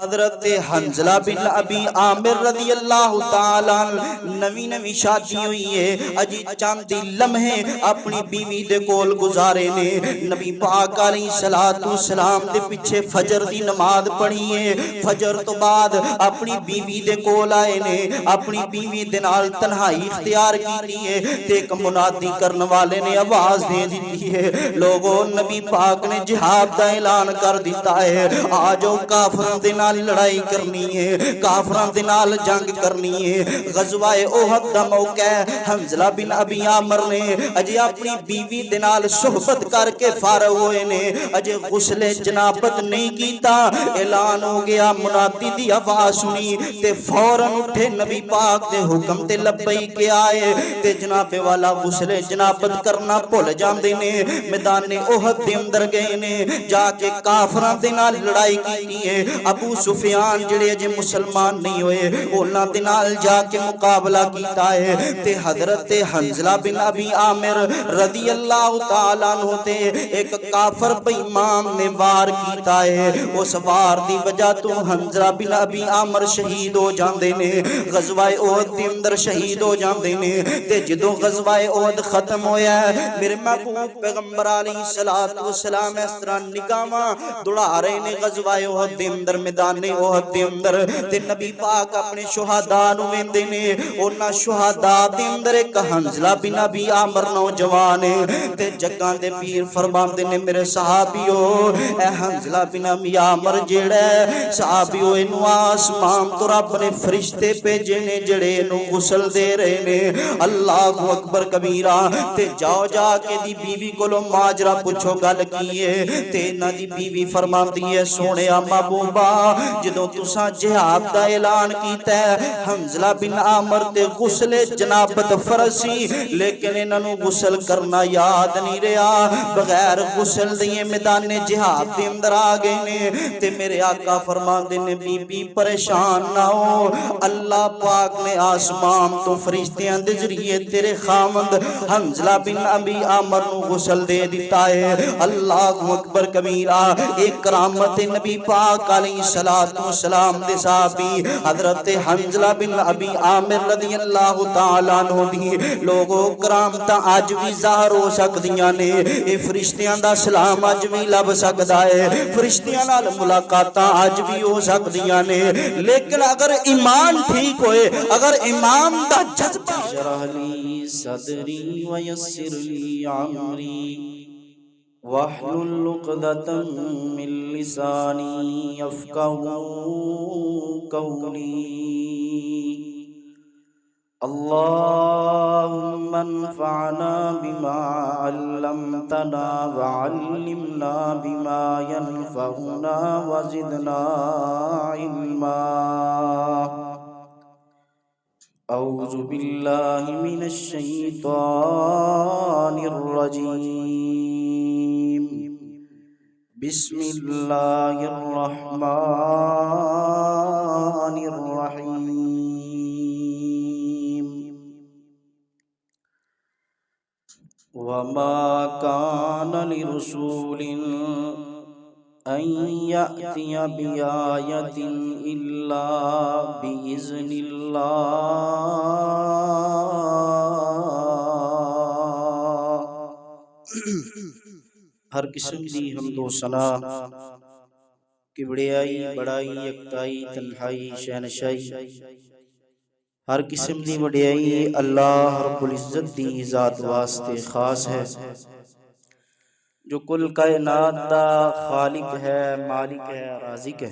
हजरत हंजला बिन अबी आमिर रदी अल्लाह ताला नवी नवी शादी हुई है, अजी चंद लम्हे अपनी बीवी दे कोल गुजारे ने। नबी पाक अलैहिस्सलातु सलाम दे पिछे फजर दी नमाज पढ़ी है। फजर तो बाद अपनी बीवी दे कोल आए ने, अपनी बीवी दे नाल तन्हाई इख्तियार की है ते एक मुनादी करने वाले ने आवाज दे दी है, लोगों नबी पाक ने जिहाद दा ऐलान कर दिता है, आ जाओ काफिरों दे नाल लड़ाई करनी है, काफिरों दे नाल जंग करनी है। गज़वाए ओहद दा मौका है, हंजला बिन अबी आमिर ने अजे अपनी बीवी दे नाल सोहबत करके फारग होए ने, अजे गुस्ले जनाबत नहीं कीता, ऐलान हो गया, मुनादी दी आवाज सुनी ते फौरन उठे नबी पाक दे हुक्म ते लब्बई के आए ते जनाबे वाला गुस्ले जनाबत करना भुल जांदे ने। मैदान ओहद दे अंदर गए ने, जाके काफिरां दे नाल लड़ाई की है। अबू सुफियान जिहड़े अजे मुसलमान नहीं होए उन्हां दे नाल जाके मुकाबला कीता है ते हजरत हंजला बिन अबी आमिर रदी अल्लाह तआला अन्हु ते एक काफिर बेईमान ने वार कीता है। उस वार दी वजह तो हंजला बिन अबी आमिर शहीद हो जांदे ने, गज़वाए ओहद दे अंदर शहीद हो जांदे ने। ते जदों गज़वाए ओहद खत्म होया मेरे महबूब पैगंबर अलैहिस्सलातु वस्सलाम इस तरह निगाहां दौड़ा रहे ने गज़वाए ओहद दे अंदर, मैदान ओहद दे अंदर ते नबी पाक अपने शुहदा नु वेंदे ने। उन्हां शुहदा दे अंदर एक हंजला बिन अबी आमिर नौजवान है ते जग्गां दे पीर फरमांदे ने, मेरे सहाबियो ए हंजला बिन अबी आमिर जेड़ा सहाबियो इनु आसमान तो रब ने फरिश्ते भेजे ने जेड़े इनु गुसल दे रहे ने। अल्लाहु अकबर कबीरा। ते जाओ जाके दी बीवी कोलो माजरा पुछो गल की है ते इन्हां दी बीवी फरमांदी है, सोने महबूबा जदों तुसां जिहाद दा ऐलान कीता है, हंजला बिन आमिर ते गुस्ले जनाबत फरसी, लेकिन इन्हां नूं गुसल करना याद नहीं रहा, बगैर गुसल दिए मैदान जिहाद दे अंदर आ गए ने। ते मेरे आका फरमांदे ने, बीबी परेशान ना हो, अल्लाह पाक ने आसमान तो फरिश्तियां दे जरिए तेरे खामंद हंजला बिन अबी आमिर नूं गुसल दे दिता है। अल्लाहु अकबर कबीरा। एक करामत नबी पाक अलैहिस्सलातु वस्सलाम दे साहबी हजरत हंजला बिन अबी आमिर रज़ी अल्लाह तआला अन्हु दी लोगों करामतां अज भी ज़ाहिर हो सकदियां ने। ये फरिश्तियां दा सलाम अज भी लब सकदा है, फरिश्तियां नाल मुलाकातां अज भी हो सकदियां ने, लेकिन अगर ईमान ठीक होए, अगर ईमान दा जज्बा शरहली सदरी व यस्सिरली अमरी वहलुल उक़दतम मिन लिसानी यफ़क़हू क़ौली। अल्लाहुम्मा अन्फ़अना बिमा अल्लमतना व अल्लिमना बिमा यनफ़अुना व ज़िदना इल्मा। औज़ु बिल्लाहि मिनश शैतानिर रजीम। बिस्मिल्लाहिर रहमानिर रहीम। वमा कान लिरसूलिन अन यअतिय बिआयतिन इल्ला बिइज़्निल्लाह। हर किस्म दी हमदो सना की बड़ाई बड़ाई यकताई तन्हाई शहनशाही, हर किस्म दी वडियाई अल्लाह रब्बुल इज्जत दी ज़ात वास्ते खास है, जो कुल कायनात दा खालिक है, मालिक है, राज़िक है।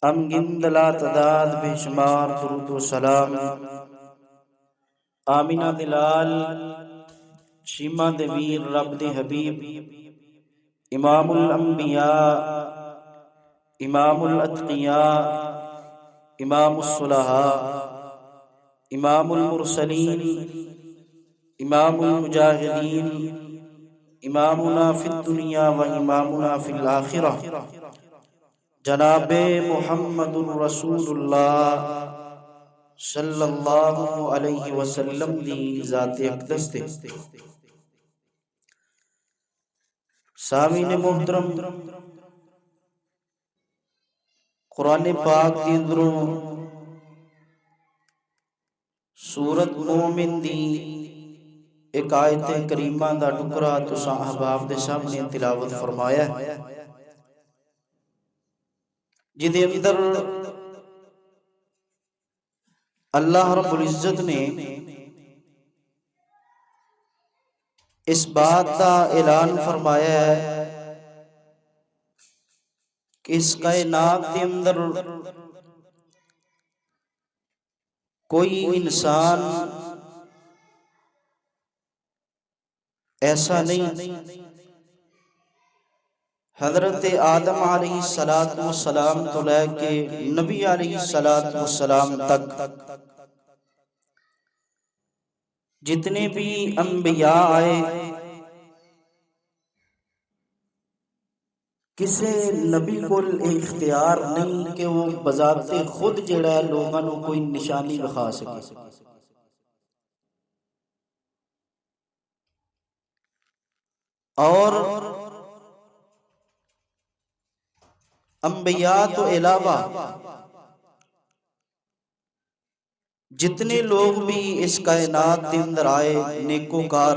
अमगिन ला तदाद बेशुमार दुरूद व सलाम आमिना दिलाल शीमा दे वीर रब दे हबीब इमामुल अंबिया इमामुल अत्किया इमामुस सुलहा इमामुल मुरसलीन इमामुल मुजाहिदीन इमामुना फिद दुनिया व इमामुना फिल आखिरह जनाबे मुहम्मदुर रसूलुल्लाह सल्लल्लाहु अलैहि वसल्लम दी ज़ात अक़दस ते सामीन मोहतरम कुरान पाक के अंदरों सूरत मोमिन दी एक आयत करीमा दा टुकड़ा तुसां अहबाब दे सामने तिलावत फरमाया, जिहदे अंदर अल्लाह रब्बुल इज्जत ने इस बात का ऐलान फरमाया है कि इस कायनात के अंदर कोई इंसान ऐसा नहीं, हजरत आदम अलैहिस्सलातु वस्सलाम तो लेके नबी अलैहिस्सलातु वस्सलाम तक जितने भी अंबिया आए, किसी नबी को इख्तियार नहीं कि वो बजाते खुद जिहड़ा है लोगों को कोई निशानी दिखा सके। और अंबिया तो अलावा जितने लोग भी इस कायनात के अंदर आए नेकोकार,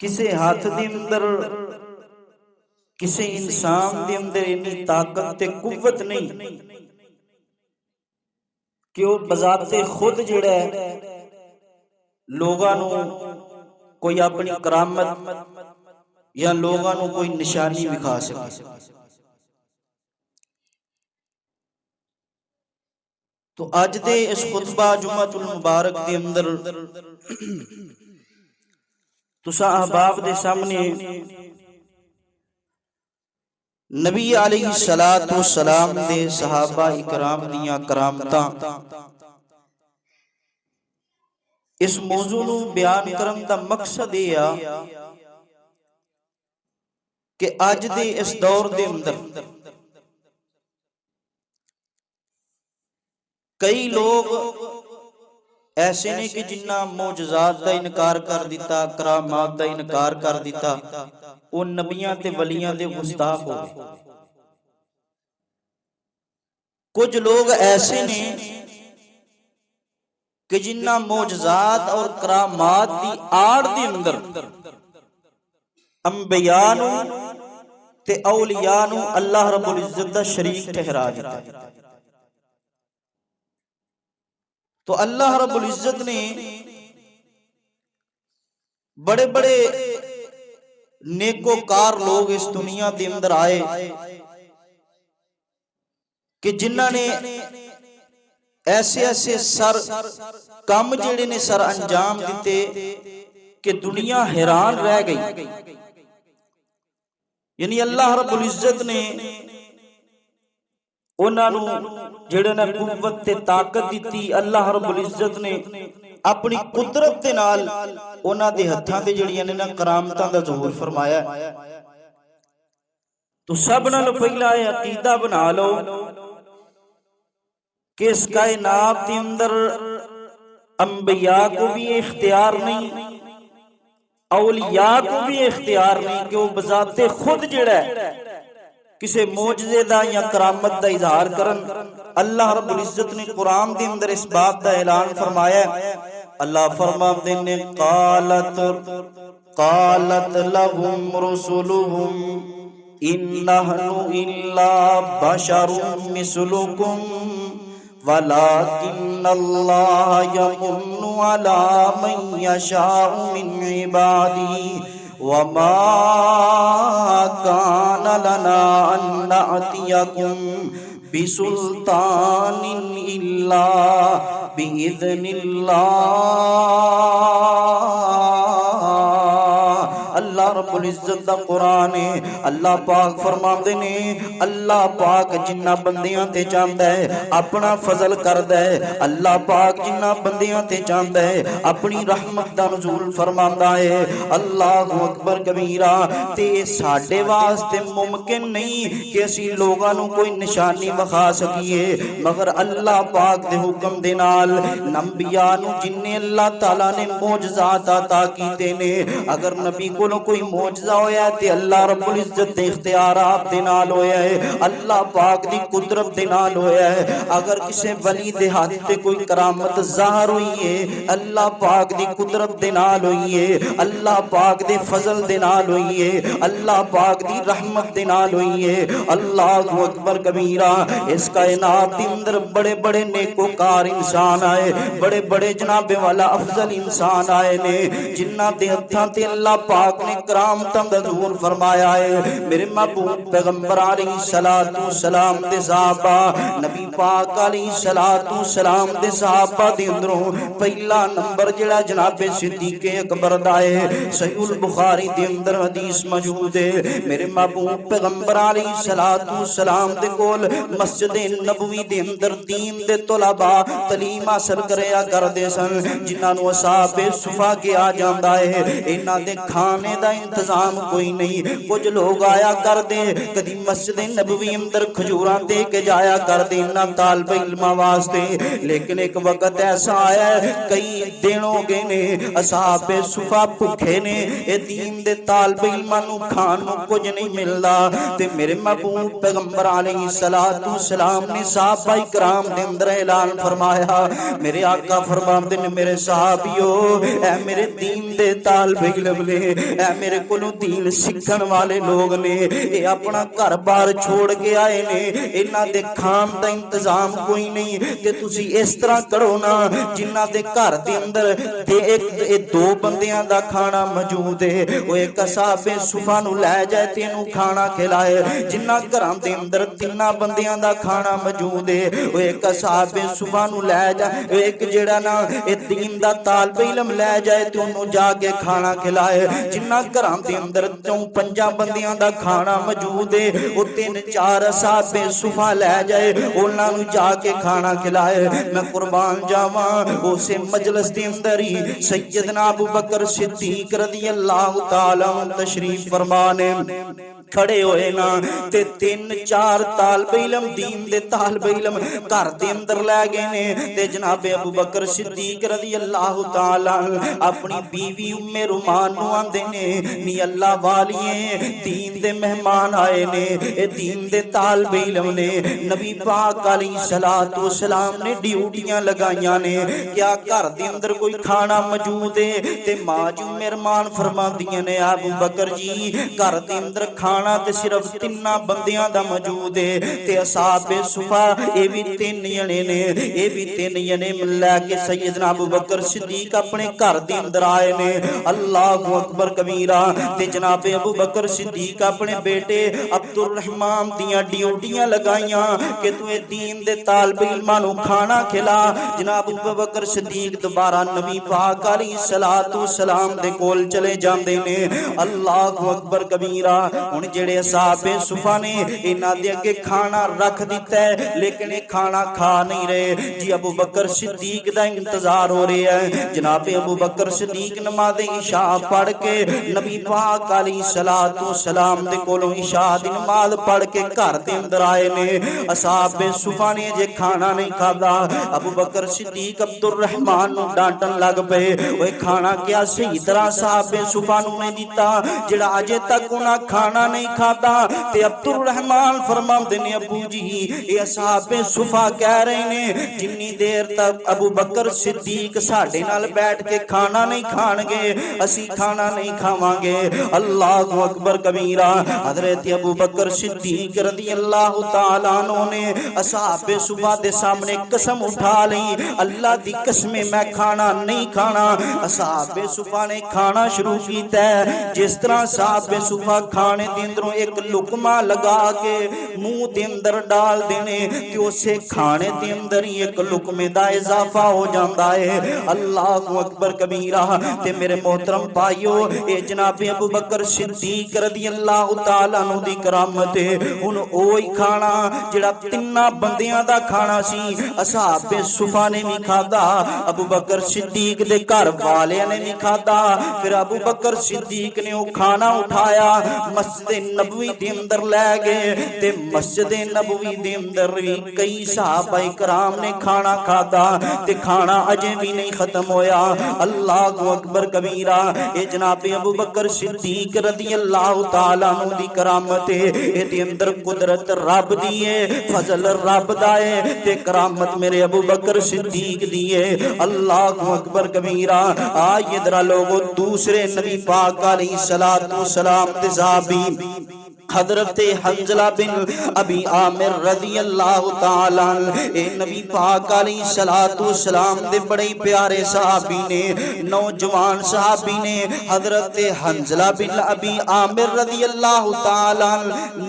किसी हाथ के अंदर किसी इंसान के अंदर इतनी ताकत ते कुव्वत नहीं कि वो बजाते खुद जिहड़ा है लोगों कोई अपनी करामत या लोगों को कोई निशानी दिखा सके। तो अज दे इस खुतबा जुम्मतुल मुबारक के अंदर तुसां अहबाब दे सामने नबी अलैहिस्सलातु वस्सलाम दे सहाबा इकराम दियां करामतां इस मौजू नूं बयान करन दा मकसद ये आ कि अज दे इस दौर दे अंदर कई लोग ऐसे ने कि जिन्ना मौजज़ात दा इनकार कर दिता, करामात दा इनकार कर दिता, वो नबियां ते वलियां दे गुस्ताख हो गए। कुछ लोग ऐसे ने कि जिन्ना मौजज़ात और करामात दी आड़ दे अंदर अंबिया नूं ते औलिया नूं अल्लाह रब्बुल इज्जत दा शरीक ठहरा दिता। तो अल्लाह रब्बुल इज्जत ने बड़े बड़े नेकोकार लोग इस दुनिया के अंदर आए कि जिन्हां ने ऐसे ऐसे सर काम जिहड़े ने सर अंजाम दिते कि दुनिया हैरान रह गई। यानी अल्लाह रब्बुल इज्जत ने जिहड़े ने कुव्वत ते ताकत दी, अल्लाह रब्बुल इज्जत ने अपनी कुदरत दे नाल उन्हां दे हत्थां ते जिहड़ियां ने ना करामतां दा ज़हूर फरमाया। तो सब नाल पहला ये अकीदा बना लो कि इस कायनात के अंदर अंबिया को भी इख्तियार नहीं, औलिया को भी इख्तियार नहीं कि वो बजाते खुद जिहड़ा है किसी मौजज़े दा या करामत दा इजहार करन। अल्लाह रब्बुल इज्जत ने कुरान के अंदर इस बात का ऐलान फरमाया। अल्लाह फरमाते ने कालत लहुम रुसुलुहुम इन्नहनु इल्ला बशरुम मिसलुकुम वलाकिन्नल्लाह यमुन्नु अला मन यशाउ मिन इबादी वमा कान लना अन नअतियकुम बिसुल्तानिन इल्ला बिइज़्निल्लाह। अल्लाह रब्बुल इज्जत दा कुरान है। अल्लाह पाक फरमाते ने अल्लाह पाक जिन्ना बंदियां ते चाहता है अपना फजल करदा है। अल्लाह पाक जिन्ना बंदियां ते चाहता है अपनी रहमत दा नुज़ूल फरमांदा है। अल्लाहु अकबर कबीरा। ते साडे वास्ते मुमकिन नहीं कि असी लोगां नूं कोई निशानी विखा सकीए, मगर अल्लाह पाक दे हुक्म दे नाल नबियां नूं जिन्ने अल्लाह ताला ने मौजज़ात अता कीते ने, अगर नबी कोलों कोई कोई मौजज़ा होया ते अल्लाह रब्बुल इज्जत दे इख्तियारात दे नाल होया है, अल्लाह पाक दी कुदरत दे नाल होया है। अगर किसी वली दे हाथ ते कोई करामत ज़ाहिर हुई है, अल्लाह पाक दी कुदरत दे नाल हुई है, अल्लाह पाक दे फजल दे नाल हुई है, अल्लाह पाक दी रहमत दे नाल हुई है। अल्लाहु अकबर कबीरा। इस कायनात के अंदर बड़े बड़े नेकोकार इंसान आए, बड़े बड़े जनाबे वाला अफजल इंसान आए ने, जिन्ना दे हत्थां ते अल्लाह पाक ने करामतां दा ज़हूर फरमाया है। मेरे महबूब पैगंबर अलैहिस्सलातु सलाम दे सहाबा, नबी पाक अलैहिस्सलातु सलाम दे सहाबा दे अंदरों पहला नंबर जिहड़ा जनाबे सिद्दीक़ अकबर दा है। सहीहुल बुखारी दे अंदर हदीस मौजूद है। मेरे महबूब पैगंबर अलैहिस्सलातु सलाम दे कोल मस्जिद नबवी दे अंदर दीन दे तलबा तलीम हासिल करया करदे सन, जिन्हां नूं असहाबे सुफा किया जांदा है। इन्हां दे खाने दा इंतजाम कोई नहीं। कुछ लोग आया करदे, कदी मस्जिद नबवी अंदर खजूरां दे के जाया करदे इन्हां तालिब इल्मां वास्ते, लेकिन एक वक्त ऐसा आया कई दिन हो गए ने असहाबे सुफा भुखे ने, ए दीन दे तालिब इल्मां नूं खाण नूं कुछ नहीं मिलदा। ते मेरे महबूब पैगंबर अलैहिस्सलातु सलाम ने सहाबा इकराम दे अंदर ऐलान फरमाया, मेरे आका फरमांदे ने मेरे सहाबियो, ऐ मेरे दीन दे तालिब इल्म ने, ऐ मेरे कोलों दीन सीखण वाले लोग ने, ये अपना घर बार छोड़ के आए ने, इन्हां दे खाण दा इंतजाम कोई नहीं। ते तुसी इस तरह करो ना, जिन्हां दे घर दे अंदर ते एक दो बंदियां दा खाना मौजूद है, वो एक असहाबे सुफा नूं लै जाए ते इहनूं खाना खिलाए। जिन्हां घरां दे अंदर तिन्ना बंदियां दा खाना मौजूद है, वो एक असहाबे सुफा नूं लै जाए, एक जिहड़ा ना ए दीन दा तालिब इल्म लै जाए ते ओनूं जाके खाना खिलाए। जिन्हां घरां दे अंदर 4-5 बंदियां दा खाना मौजूद है, वो 3-4 असहाबे सुफा लै जाए, उन्हां नूं जाके खाना खिलाए। मैं कुर्बान जावां, उसे मजलिस दे अंदर ही सैयदना अबू बकर सिद्दीक रज़ियल्लाहु तआला तशरीफ फरमा ने खड़े होए ना, ते 3-4 तालिब इल्म दीन दे तालिब इल्म घर दे अंदर लै गए ने। ते जनाबे अबू बकर सिद्दीक रज़ियल्लाहु तआला अपनी बीवी उम्मे रुमान नूं आंदे ने, नी अल्लाह वालिए दीन दे मेहमान आए ने, ए दीन दे तालिब इल्म ने, नबी पाक अलैहिस्सलातु सलाम ने ड्यूटियां लगाइयां ने, क्या घर दे अंदर कोई खाना मौजूद है? ते मां जी मेहरबान फरमांदियां ने, अबू बकर जी घर दे अंदर खाना ते सिर्फ 3 बंदियां दा मौजूद है, ते असहाबे सुफा ये भी 3 जने ने, ये भी 3 जने मिला के सैयदना अबू बकर सिद्दीक अपने घर दे अंदर आए ने। अल्लाहु अकबर कबीरा। ते जनाबे अबू बकर सिद्दीक अपने बेटे अब्दुल रहमान दियां ड्यूटियां लगाइयां कि तू ए दीन दे तालिब इल्मां नूं खाना खिला। जनाब अबू बकर सिद्दीक दोबारा नबी पाक अलैहिस्सलातु सलाम दे कोल चले जांदे ने। अल्लाहु अकबर कबीरा। हुण जेड़े असहाबे सुफा ने इन्हां दे अगे खाना रख दिता है, लेकिन ये खाना खा नहीं रहे जी। अबू बकर सिद्दीक दा इंतजार हो रहा है। जनाबे अबू बकर सिद्दीक नमाज इशा पढ़ के नबी पाक अलैहिस्सलातु सलाम दे कोलों इशा दी नमाज पढ़ के घर दे अंदर आए ने। असहाबे सुफा ने जे खाना नहीं खादा, अबू बकर सिद्दीक अब्दुल रहमान नूं डांटन लग पे, ओए खाना क्या सही तरह असहाबे सुफा नूं नहीं दिता जेड़ा अजे तक उन्हां खाना नहीं खाता। ते अब्दुल रहमान फरमांदे ने, अबू जी ये असहाबे सुफा कह रहे ने जिन्नी देर तक अबू बकर सिद्दीक साडे नाल बैठ के खाना नहीं खाणगे असी खाना नहीं खावांगे। अल्लाहु अकबर कबीरा। हजरत अबू बकर सिद्दीक रज़ियल्लाहु तआला अन्हु ने असहाबे सुफा दे सामने कसम उठा ली, अल्लाह दी कसम मैं खाना नहीं खाना। असहाबे सुफा ने खाना शुरू कीता। जिस तरह असहाबे सुफा खाने दे अंदरों एक लुकमा लगा के मुंह दे अंदर डाल देने, ते उसे खाने दे अंदर ही एक लुकमे दा इजाफा हो जाता है। अल्लाहु अकबर कबीरा। ते मेरे मोहतरम भाइयों, ये जनाबे अबू बकर सिद्दीक रज़ियल्लाहु तआला अन्हु दी करामत है। हुण ओही खाना जिहड़ा 3 बंदियां दा खाना सी, असहाबे सुफा ने भी खादा, अबू बकर सिद्दीक दे घर वालियां ने भी खादा। फिर अबू बकर सिद्दीक ने वो खाना उठाया, मस्जिद नबवी दे अंदर लै गए ते मस्जिद नबवी दे अंदर भी कई सहाबा इकराम ने खाना खादा ते खाना अजे भी नहीं खत्म होया। अल्लाह अकबर कबीरा। ए जनाब अबू बकर सिद्दीक रदी अल्लाह तआला अन्हु दी करामत है। इहदे अंदर कुदरत रब दी है, फजल रब दा है ते करामत मेरे अबू बकर सिद्दीक दी है। अल्लाह अकबर कबीरा। आ इधर लोगो दूसरे नबी पाक अलैहिस्सलातु वस्सलाम ते सहाबी हजरत हंजला बिन अबी आमिर रज़ी अल्लाह तआला ए नबी पाक अलैहिस्सलातु वस्सलाम दे बड़े प्यारे सहाबी ने, नौजवान सहाबी ने। हजरत हंजला बिन अबी आमिर रज़ी अल्लाह तआला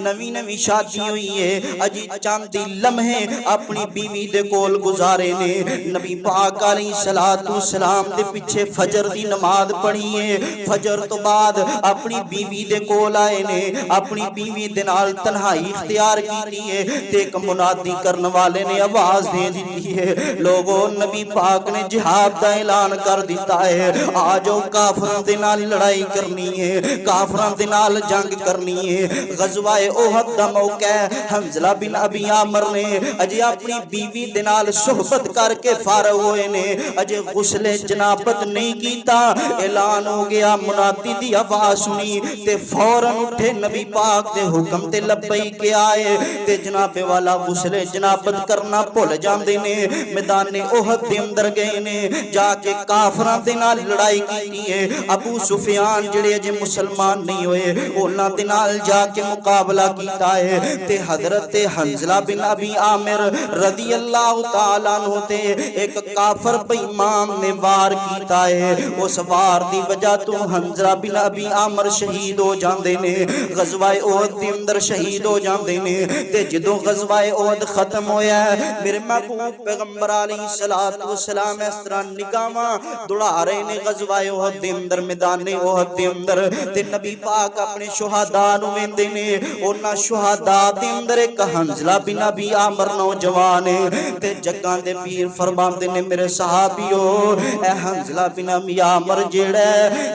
नवी नवी शादी हुई है, अजी चंद लम्हे अपनी बीवी दे कोल गुजारे ने। नबी पाक अलैहिस्सलातु वस्सलाम दे पीछे फजर दी नमाज पढ़ी है। फजर तो बाद अपनी बीवी दे कोल आए ने, अपनी बीवी दे नाल तन्हाई इख्तियार की है ते एक मुनादी करने वाले ने आवाज दे दी है, लोगों नबी पाक ने जिहाद का ऐलान कर दिता है। आ जाओ काफिरों दे नाल लड़ाई करनी है, काफिरों दे नाल जंग करनी है। गज़वाए ओहद दा मौका है। हंजला बिन अबी आमिर ने अजे अपनी बीवी दे नाल सोहबत करके फारग होए ने, अजे गुस्ले जनाबत नहीं कीता, ऐलान हो गया। मुनादी दी आवाज सुनी ते फौरन उठे नबी पाक दे हुक्म ते लब्बैक के आए ते जनाबे वाला गुस्ले जनाबत करना भुल जांदे ने। मैदान ओहद दे अंदर गए ने, जाके काफिरां दे नाल लड़ाई कीती है। अबू सुफियान जिहड़े अजे मुसलमान नहीं होए उन्हां दे नाल जाके मुकाबला कीता है ते हजरत हंजला बिन अबी आमिर रज़ी अल्लाह तआला अन्हु ते एक काफिर बेईमान ने वार कीता है। उस वार दी वजह तो हंजला बिन अबी आमिर शहीद हो जांदे ने, गज़वाए ओहद दे अंदर शहीद हो जाते हैं। ते जदों गज़वाए ओहद खत्म होया मेरे महबूब पैगंबर अलैहिस्सलातु वस्सलाम इस तरह निगाहां दौड़ा रहे ने गज़वाए ओहद दे अंदर, मैदान ओहद दे अंदर ते नबी पाक अपने शुहदा नूं वेंदे ने। उन्हां शुहदा दे अंदर एक हंजला बिन अबी आमिर नौजवान है ते जग्गां दे पीर फरमांदे ने मेरे सहाबियो ए हंजला बिन अबी आमिर जेड़ा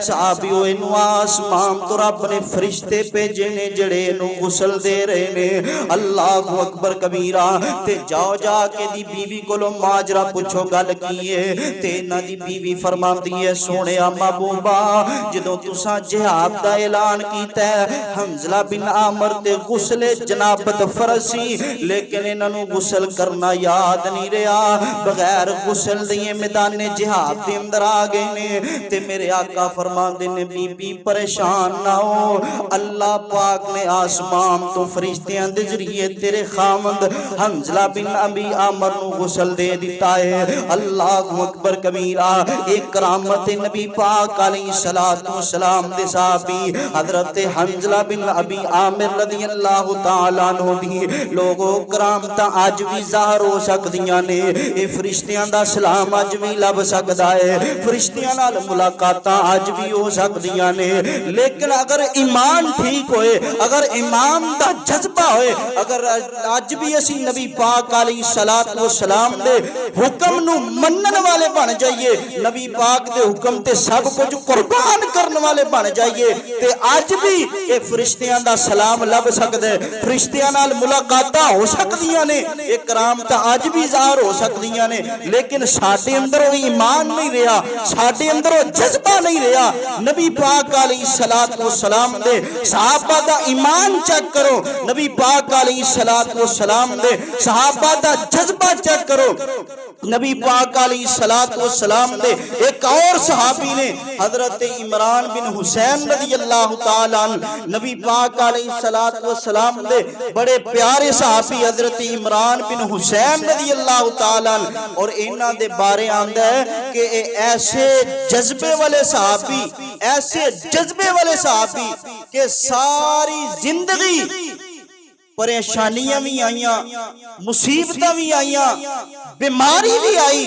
सहाबियो इनू आसमान तो रब ने फरिश्ते भेजे ने जेड़े इनू गुसल दे रहे ने। अल्लाह अकबर कबीरा। ते जाओ जाके दी बीवी कोलों माजरा पूछो गल की है ते इन्हां दी बीवी फरमांदी है सोहणिया महबूबा जदों तुसां जिहाद दा ऐलान कीता है हंजला बिन आमिर ते गुस्ले जनाबत फर्ज सी, लेकिन इन्हां नूं गुसल करना याद नहीं रहा, बगैर गुसल दिए मैदान जिहाद दे अंदर आ गए ने। ते मेरे आका फरमांदे ने बीबी परेशान ना हो, अल्लाह पाक ने आसमान तो फरिश्तियां दे जरिए तेरे खामंद हंजला बिन अबी आमिर नूं गुसल दे दिता है। अल्लाह अकबर कबीरा। एक करामत नबी पाक अलैहिस्सलातु वस्सलाम दे सहाबी हजरत हंजला बिन अबी आमिर रज़ी अल्लाह तआला अन्हु दी लोगो करामतां अज भी ज़ाहिर हो सकदियां ने। ए फरिश्तियां दा सलाम अज भी लभ सकदा है, फरिश्तियां नाल मुलाकातां अज भी हो सकदियां ने। लेकिन अगर ईमान ठीक होए, अगर ईमान दा जज्बा होए, अगर अज भी असी नबी पाक अलैहिस्सलातु वस्सलाम दे हुक्म नूं मनन वाले बन जाइए, नबी पाक दे हुक्म ते सब कुछ कुर्बान करने वाले बन जाइए ते अज भी ये फरिश्तियां दा सलाम लभ सकदा है, फरिश्तियां नाल मुलाकातां हो सकदियां ने, ये करामतां अज भी ज़ाहिर हो सकदियां ने। लेकिन साडे अंदर वो ईमान नहीं रहा, साडे अंदर वो जज्बा नहीं रहा। नबी पाक अलैहिस्सलातु वस्सलाम दे सहाबा दा ईमान चेक करो, नबी पाक अलैहिस्सलातु वस्सलाम दे सहाबा दा जज्बा चेक करो। नबी पाक अलैहिस्सलातु वस्सलाम दे एक और सहाबी ने हजरत इमरान बिन हुसैन रज़ी अल्लाह तआला नबी पाक अलैहिस्सलातु वस्सलाम दे बड़े प्यारे सहाबी हजरत इमरान बिन हुसैन रज़ी अल्लाह तआला, और इन्हां दे बारे आंदा है कि ऐसे जज्बे वाले सहाबी, ऐसे जज्बे वाले सहाबी के सारी जिंदगी परेशानियां भी आईयां, मुसीबतां भी आईयां, बीमारी भी आई,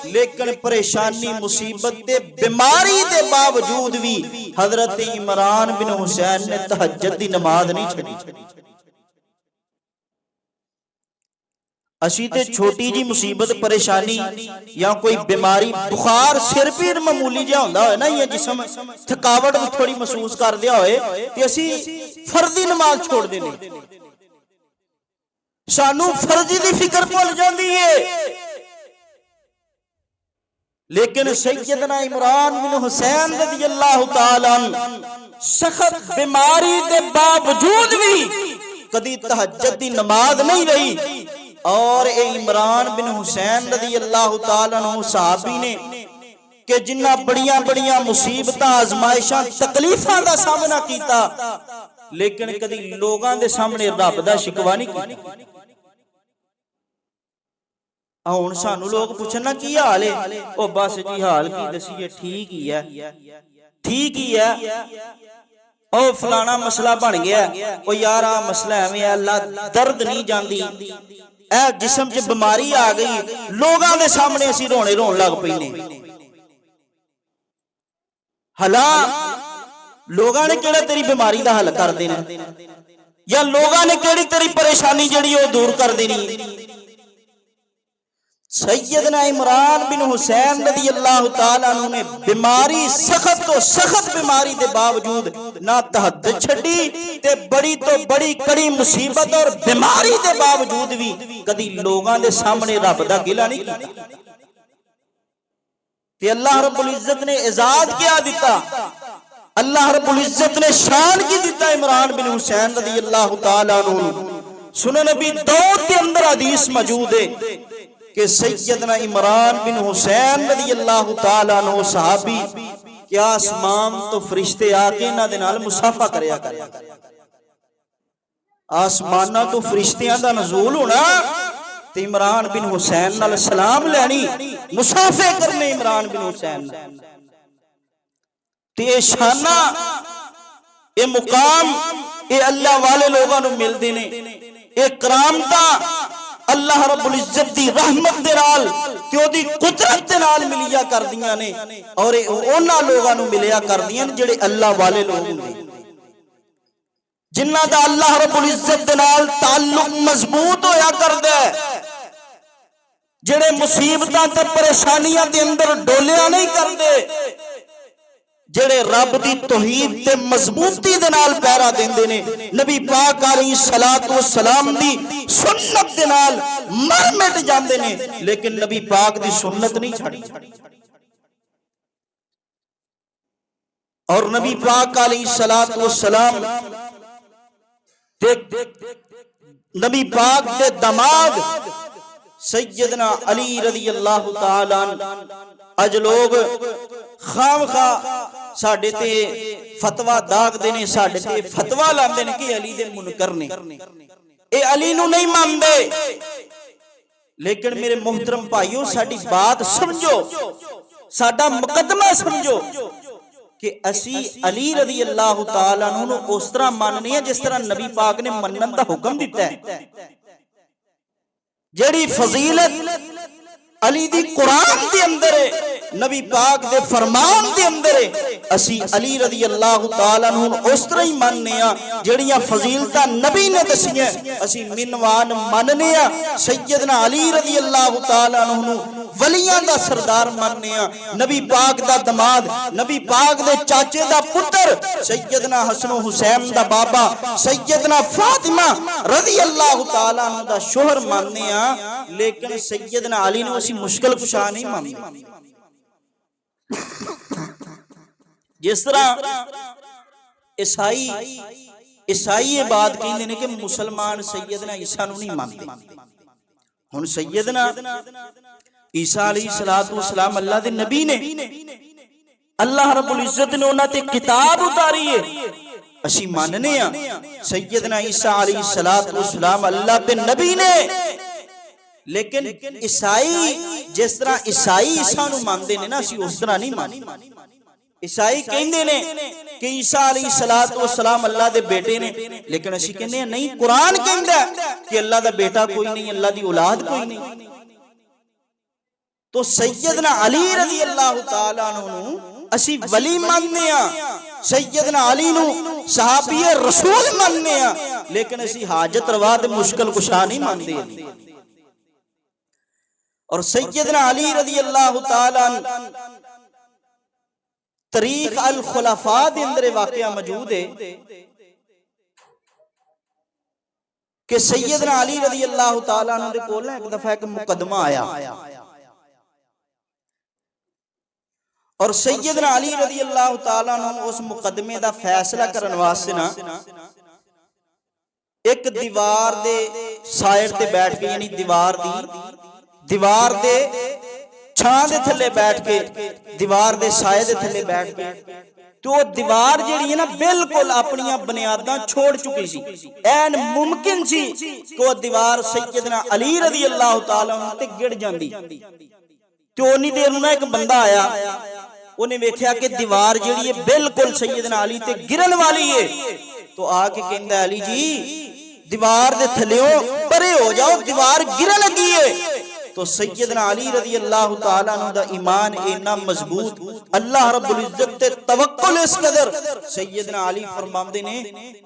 लेकिन परेशानी मुसीबत ते बीमारी के बावजूद भी हजरत इमरान बिन हुसैन ने तहज्जुद दी नमाज नहीं छड़ी। असी ते छोटी जी मुसीबत परेशानी या कोई बीमारी बुखार सिर पीड़ मामूली जिहा हुंदा होए ना या जिसम थकावट भी थोड़ी महसूस कर दिया होए ते असी फर्जी नमाज छोड़ देने सानू फर्जी दी फिक्र भुल जांदी है। लेकिन सैयदना इमरान बिन हुसैन रज़ियल्लाहु ताला सख्त बीमारी के बावजूद भी कदी तहज्जुद दी नमाज नहीं रही और ए इमरान बिन हुसैन रज़ियल्लाहु ताला अन्हु सहाबी ने कि जिन्ना बड़ियां बड़ियां मुसीबतां आजमाइशां तकलीफां दा सामना कीता लेकिन कदी लोगां दे सामने रब दा शिकवा नहीं कीता। हुण सानू लोग पुछन की हाल है ओ बस जी हाल की दसीए ठीक ही है ओ फलाना मसला बन गया ओ यार आ मसला एवें अल्लाह दर्द नहीं जांदी ए जिस्म च बीमारी आ गई लोगां दे सामने असी रोने रोन लग पैने। हला लोगां ने केड़ा तेरी बीमारी दा हल कर देना या लोगां ने केड़ी तेरी परेशानी जिहड़ी ओ दूर कर देनी। सैयदना इमरान बिन हुसैन रज़ियल्लाहु ताला अन्हु ने बीमारी सख्त तो सख्त बीमारी के बावजूद ना तहज्जुद छड़ी ते बड़ी तो बड़ी कड़ी मुसीबत और बीमारी के बावजूद भी कदी लोगां दे सामने रब दा गिला नहीं कीता ते अल्लाह रब्बुल इज्जत ने इजाद क्या दिता, अल्लाह रब्बुल इज्जत ने शान की दिता इमरान बिन हुसैन रज़ियल्लाहु ताला अन्हु। सुनन नबी दौद के अंदर हदीस मौजूद है कि सैयदना इमरान बिन हुसैन रज़ियल्लाहु ताला अन्हु सहाबी क्या आसमान तो फरिश्ते आके इन्हां दे नाल मुसाफा करया कर। आसमाना तो फरिश्तियां दा नज़ूल होना ते इमरान बिन हुसैन नाल सलाम लैनी मुसाफे करने इमरान बिन हुसैन ते शाना ए मुकाम ए अल्लाह वाले लोगां नूं मिलदे ने। ए करामता अल्लाह रब्बुल इज्जत दी रहमत दे नाल ते ओदी कुदरत दे नाल मिलिया करदियां ने और ओना लोगां नूं मिलिया करदियां ने जेड़े अल्लाह वाले लोग हुंदे जिन्हां दा अल्लाह रब्बुल इज्जत दे नाल ताल्लुक मजबूत होया करदा है, जेड़े मुसीबतां ते परेशानियां दे अंदर डोलिया नहीं करदे, जेड़े रब दी तौहीद ते मजबूती दे नाल पहरा देंदे ने, नबी पाक अलैहिस्सलातु वस्सलाम दी सुन्नत दे नाल मर मिट जांदे ने लेकिन नबी पाक दी सुन्नत नहीं छड़ी। और नबी पाक अलैहिस्सलातु वस्सलाम नबी पाक दे दामाद सैयदना अली रज़ियल्लाहु ताला अज लोग खामखा साडे ते फतवा दागदे ने, साडे ते फतवा लांदे ने कि अली दे मुनकर ने, ए अली नूं नहीं मानदे। लेकिन मेरे मोहतरम भाइयों साडी बात समझो, साडा मुकदमा समझो कि असी अली रज़ियल्लाहु ताला अन्हु नूं उस तरह मानने हैं जिस तरह नबी पाक ने मनन दा हुक्म दिता है। जेड़ी फजीलत अली दी कुरान दे अंदर है, नबी पाक दे फरमान दे अंदर है, असी अली रज़ियल्लाहु ताला अन्हु उस तरह ही मानने आ जेड़ियां फजीलतां नबी ने दसियां असी मिनवान मानने आ। सैयदना अली रज़ियल्लाहु ताला अन्हु वलियां दा सरदार मानने आ, नबी पाक दा दमाद, नबी पाक दे चाचे दा पुत्र सैयदना हसन हुसैन दा बाबा सैयदना फातिमा रज़ियल्लाहु ताला अन्हु दा शोहर मानने आ। लेकिन सैयदना अली नूं असी मुश्किल कुशा नहीं मानते। जिस तरह ईसाई ये बात कहते हैं कि मुसलमान सैयदना ईसा नूं नहीं मानते। हुण सैयदना ईसा अलैहिस्सलातु वस्सलाम अल्लाह दे नबी ने, अल्लाह रब्बुल इज्जत ने उन्हां ते किताब उतारी है, असी मानने आ। सैयदना ईसा अलैहिस्सलातु वस्सलाम अल्लाह दे नबी ने, लेकिन ईसाई जिस तरह ईसाई ईसा नूं मानदे ने ना असी उस तरह नहीं मानदे। ईसाई कहंदे ने कि ईसा अलैहिस्सलातु वस्सलाम अल्लाह दे बेटे ने, लेकिन असी कहंदे हैं नहीं, कुरान कहंदा है कि अल्लाह दा बेटा कोई नहीं, अल्लाह दी औलाद कोई नहीं। तो सैयदना अली रज़ियल्लाहु ताला अन्हु असी वली मानने आ, सैयदना अली नूं सहाबी रसूल मानने आ, लेकिन असी हाजत रवा ते मुश्किल कुशा नहीं मानदे। और सैयदना अली रज़ी अल्लाह तआला तरीक अल खुलफा दे अंदर वाकया मौजूद है कि सैयदना अली रज़ी अल्लाह तआला अन्हु दे कोल एक दफा एक मुकदमा आया और सैयदना अली रज़ी अल्लाह तआला अन्हु उस मुकदमे दा फैसला करन वास्ते ना एक दीवार दे साइड ते बैठ के, यानी दीवार दे छां दे थल्ले बैठ के, दीवार दे साए दे थल्ले बैठ के, तो दीवार जिहड़ी है ना बिल्कुल अपनी बुनियादां छोड़ चुकी सी। ऐन मुमकिन सी कि वो दीवार सैयदना अली रज़ी अल्लाह तआला अन्हु ते गिर जांदी। तो उन्नी देर नूं एक बंदा आया, उन्हें वेख्या कि दीवार जिहड़ी है बिल्कुल सैयदना अली ते गिरन वाली है। तो आके कहंदा अली जी दीवार दे थल्लेओ परे हो जाओ, दीवार गिरन लगी है। तो सैयदना अली रज़ी अल्लाह तआला अन्हु दा ईमान इन्ना मजबूत, अल्लाह रब्बुल इज्जत ते तवक्कुल इस कदर, सैयदना अली फरमांदे ने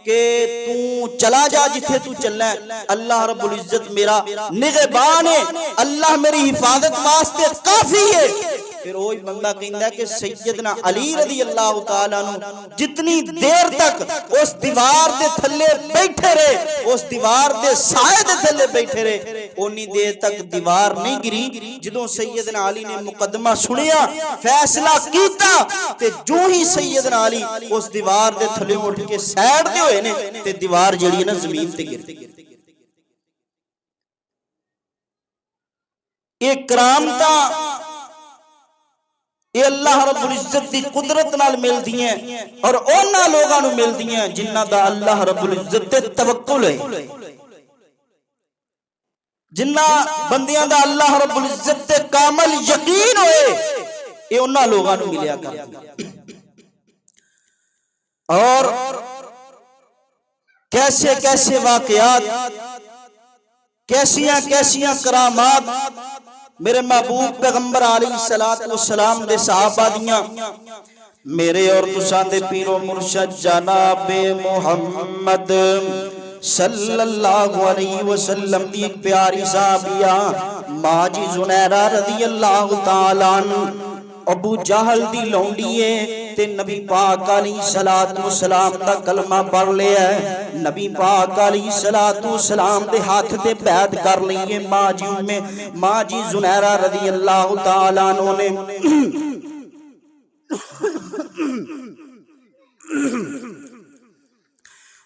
कि तू चला जा जिथे तू चलना है, अल्लाह रब्बुल इज्जत मेरा निगहबान है, अल्लाह मेरी हिफाजत वास्ते काफी है। फिर वही बंदा कहता है कि सैयदना अली रज़ी अल्लाह तआला अन्हु जितनी देर तक उस दीवार दे थल्ले बैठे रहे, उस दीवार दे साए दे थल्ले बैठे रहे, उन्नी देर तक दीवार नहीं गिरी। जदों सैयदना अली ने मुकदमा सुनिया, फैसला कीता, ते जो ही सैयदना अली उस दीवार दे थल्ले उठ के साइड ते होए ने ते दीवार जिहड़ी ना जमीन ते गिर गई। ये करामता ये अल्लाह रब्बुल इज्जत दी कुदरत नाल मिलदी हैं और उन्हां लोगां नूं मिलदी हैं जिन्हां दा अल्लाह रब्बुल इज्जत ते तवक्कुल है। जिन्हां बंदियां दा अल्लाह रब्बुल इज्जत ते कामल यकीन होए, ये उन्हां लोगां नूं मिलिया करदी। और कैसे कैसे वाकयात, कैसियां कैसियां करामात मेरे महबूब पैगंबर अलैहिस्सलातु वस्सलाम दे सहाबा दियां, मेरे और तुसां दे पीरो मुर्शद जनाब मुहम्मद सल्लल्लाहु अलैहि वसल्लम दी एक प्यारी साहबिया मां जी जुनैरा रज़ी अल्लाह तआला अबू जहल दी लौंडी है ते नबी पाक अलैहिस्सलातु वस्सलाम दा कलमा पढ़ लिया है। नबी पाक अलैहिस्सलातु वस्सलाम दे हाथ ते बैत कर ली है। मां जी जुनैरा रज़ी अल्लाह तआला अन्हु ने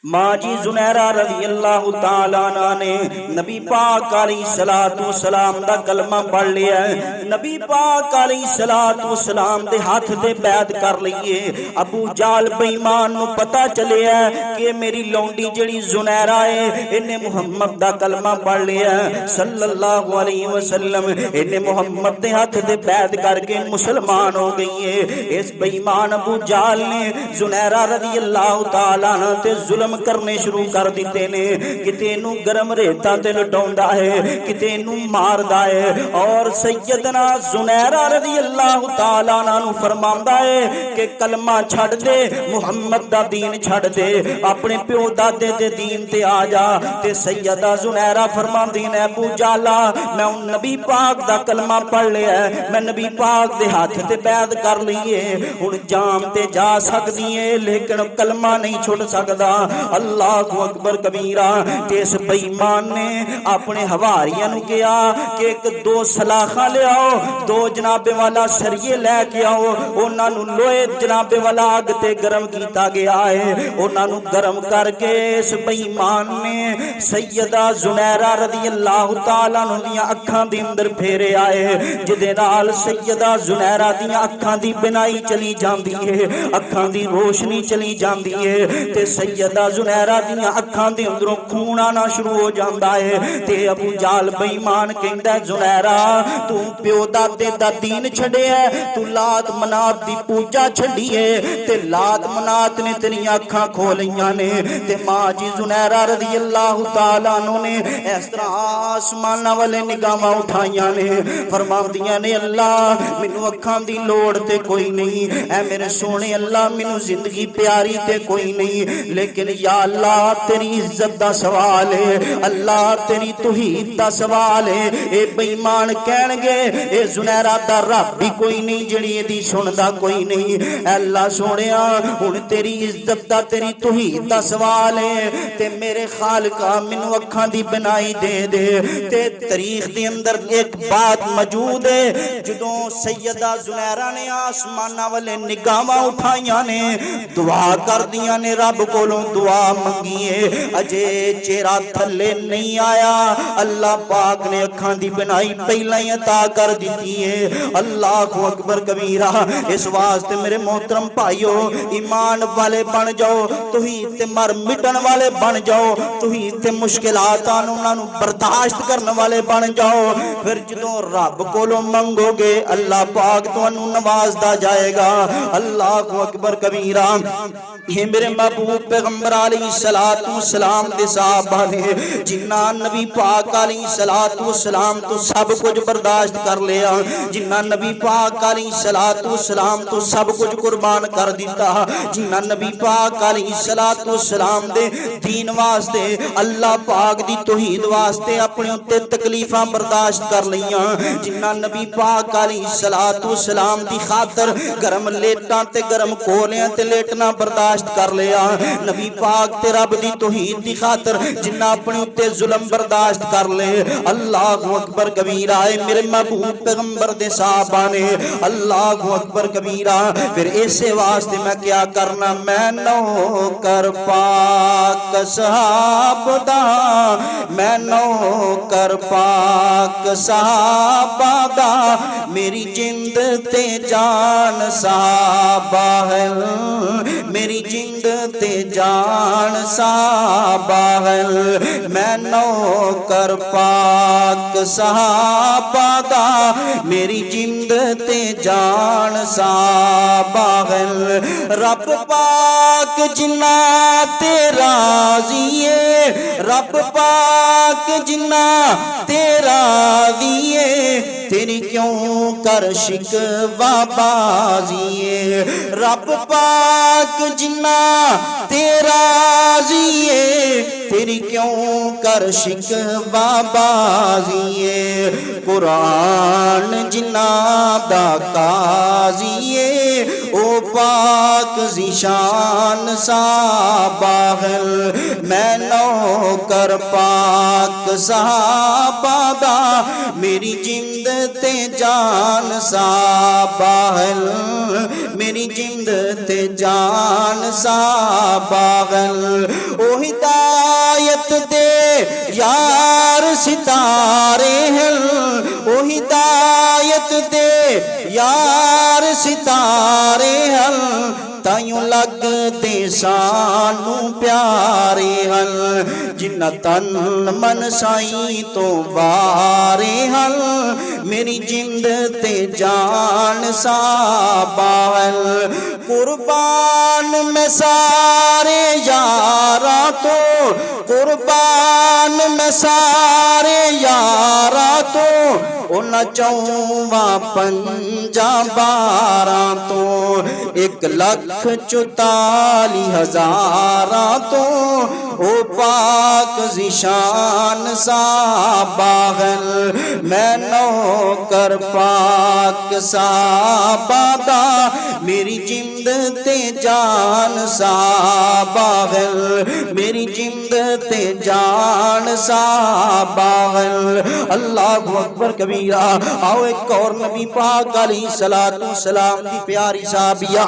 मां जी जुनैरा रज़ी अल्लाह तआला अन्हा ने नबी पाक अलैहिस्सलातु वस्सलाम दा कलमा पढ़ लिया है। नबी पाक अलैहिस्सलातु वस्सलाम दे हाथ ते बैत कर लईए। अबू जाल बेईमान नूं पता चलिया कि मेरी लौंडी जिहड़ी जुनैरा है इन्हें मुहम्मद दा कलमा पढ़ लिया है सल्लल्लाहु अलैहि वसल्लम, इन्हें मुहम्मद दे हाथ ते बैत करके मुसलमान हो गई है। इस बेईमान अबू जाल ने जुनैरा रज़ी अल्लाह तआला अन्हा ते जुल्म करने शुरू कर दिते ने। किते नू गरम रेता ते लटाउंदा है, किते नू मारदा है। और सैयदना जुनैरा रज़ी अल्लाह तआला अन्हा नू फरमांदा है कि कलमा छड़ दे, मुहम्मद दा दीन छड़ दे, अपने प्यो दादे दे दीन ते आ जा। ते सैयदा जुनैरा फरमांदी ने अबू जाला मैं नबी पाक दा कलमा पढ़ लिया है, मैं नबी पाक दे हाथ ते बैत कर ली है, हुण जाम ते जा सकदी है लेकिन कलमा नहीं छुड़ सकदा। अल्लाहु अकबर कबीरा। इस बेईमान ने अपने हवारियां नूं कहा कि एक दो सलाखा ले आओ, दो जनाबे वाला सरिये लैके आओ, उन्हां नूं लोहे जनाबे वाला अग ते गरम किया गया है। उन्हां नूं गरम करके इस बेईमान ने सैयदा जुनैरा रज़ी अल्लाह तआला अन्हा दीयां अखां दे अंदर फेरे आए, जिहदे नाल सैयदा जुनैरा दीयां अखां दी बिनाई चली जांदी है, अखां दी रोशनी चली जांदी है ते सैयदा जुनैरा दियां अखां दे अंदरों खून आना शुरू हो जाता है। ते अबू जाल बेईमान कहंदा जुनैरा तू प्यो दादे दा दीन छड़िया, तू लात मनात दी पूजा छड़ी है ते लात मनात ने तेरियां अखां खोलियां ने। ते मां जी जुनैरा रज़ी अल्लाह तआला अन्हु ने इस तरह आसमानां वाले निगाहां उठाइयां ने, फरमांदियां ने अल्लाह मैनू अखां दी लोड़ ते कोई नहीं, ऐ मेरे सोने अल्लाह मैनू जिंदगी प्यारी ते कोई नहीं, लेकिन या अल्लाह तेरी इज्जत दा सवाल है, अल्लाह तेरी तौहीद दा सवाल है। ए बेईमान कहणगे ए जुनैरा दा रब भी कोई नहीं जिहड़ी इहदी सुनदा कोई नहीं। अल्लाह सोहणिया हुण तेरी इज्जत दा तेरी तौहीद दा सवाल है ते मेरे खालका मैनू अखां दी बनाई दे दे। ते तारीख दे अंदर एक बात मौजूद है, जदों सैयदा जुनैरा ने आसमानां वाले निगाहां उठाईयां ने, दुआ करदियां ने, रब कोलों दुआ मंगी है, अजे चेहरा थल्ले नहीं आया। अल्लाह पाक ने अखां दी बनाई पहला ही अता कर दी है। अल्लाह अकबर कबीरा। इस वास्ते मेरे मोहतरम भाइयों ईमान वाले बन जाओ, तौहीद ते मर मिटन वाले बन जाओ, तौहीद ते मुश्किलातां नूं बर्दाश्त करने वाले बन जाओ। फिर जदों रब कोलों मंगोगे अल्लाह पाक तुहानूं नवाजदा जाएगा। अल्लाह अकबर कबीरा। ये मेरे महबूब पैगंबर अलैहिस्सलातु वस्सलाम दे साहबा ने जिन्ना नबी पाक अलैहिस्सलातु वस्सलाम तो सब कुछ बर्दाश्त कर लिया, जिन्ना नबी पाक अलैहिस्सलातु वस्सलाम तो सब कुछ कुर्बान कर दिता, जिन्ना नबी पाक अलैहिस्सलातु वस्सलाम दे दीन वास्ते अल्लाह पाक दी तौहीद वास्ते अपने उत्ते तकलीफां बर्दाश्त कर लियां, जिन्ना नबी पाक अलैहिस्सलातु वस्सलाम दी खातर गरम लेटां ते गरम कोलियां ते लेटना बर्दाश्त कर लिया, नबी पाक ते रब दी तौहीद दी खातर जिन्ना अपने उत्ते जुल्म बर्दाश्त कर ले। अल्लाह अकबर कबीरा। मेरे महबूब पैगंबर दे साहबा ने अल्लाह अकबर कबीरा। फिर ऐसे वास्ते मैं क्या करना, मैं नौकर पाक साहब दा, मैं नौकर पाक साहबा दा, मेरी जिंद ते जान साहबा है, मेरी जिंद ते जान साहबा है। मैं नौकर पाक साहबा दा, मेरी जिंद ते जान साहबा है। रब पाक जिन्ना ते राज़ी है, रब पाक जिन्ना ते राज़ी है, तेरी क्यों कर शिकवा बाज़ी है। रब पाक जिन्ना ते राज़ी है, तेरी क्यों कर शिकवा बाज़ी है। कुरान जिन्ना दा काज़ी है, ओ पाक ज़िशान साहबा है। मैं नौकर पाक साहबा दा, मेरी जिंद ते जान साहबा है, मेरी जिंद ते जान साहबा है। ओ हिदायत दे यार सितारे हैं, ओ हिदायत दे यार सितारे हैं, ताइयों लगदे सानू प्यारे हन, जिन्ना तन मन साईं तो वारे हन, मेरी जिंद ते जान साहबा हन। कुर्बान मैं सारे यारा तो, कुर्बान मैं सारे यारा तो, उन चौवा पंजा बारा तो, 1,44,000 तो, ओ पाक ज़िशान साहबा है। मैं नौकर पाक साहबा दा, मेरी जिंद ते जान साहबा है, मेरी जिंद ते जान साहबा है। अल्लाह अकबर कबीरा। आओ एक और नबी पाक अलैहिस्सलातु वस्सलाम दी प्यारी साहबिया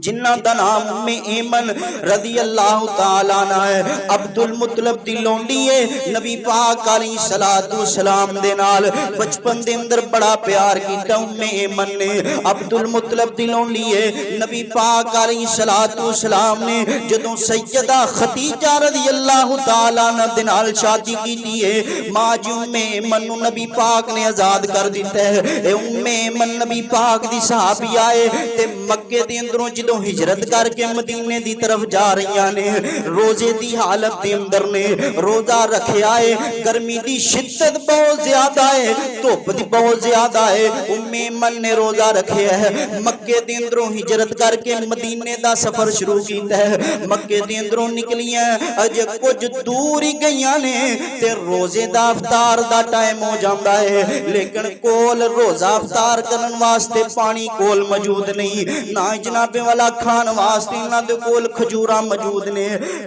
जिन्ना दा नाम उम्मे ऐमन रज़ी अल्लाह तआला अन्हा है। अब्दुल मुत्तलिब दी लोंडी है, नबी पाक अलैहिस्सलातु वस्सलाम दे नाल बचपन दे अंदर बड़ा प्यार कीता उम्मे ऐमन ने। अब्दुल मुत्तलिब दी लोंडी है, नबी पाक अलैहिस्सलातु वस्सलाम ने जदों सैयदा खदीजा रज़ी अल्लाह तआला अन्हा दे नाल शादी कीती है, मां जी उम्मे ऐमन नूं नबी पाक ने आजाद कर दिता है। ए उम्मे ऐमन नबी पाक दी सहाबिया है ते मक्के दे अंदरों जदों हिजरत करके मदीने दी तरफ जा रही ने रोजे दी हालत दे अंदर ने रोजा रखिया है गर्मी दी शिद्दत बहुत ज्यादा है धुप दी बहुत ज्यादा है उम्मे मन ने रोजा रखिया है मक्के दे अंदरों हिजरत करके मदीने दा सफर शुरू कीता है मक्के दे अंदरों निकलियां अजे कुछ दूर ही गईयां ने ते रोजे दा इफ्तार दा टाइम हो जांदा है लेकिन कोल रोजा इफ्तार करन वास्ते पानी कोल मौजूद नहीं ना जनाबे वाला खान वास्ते इन्हां दे कोल खजूरा मौजूद ने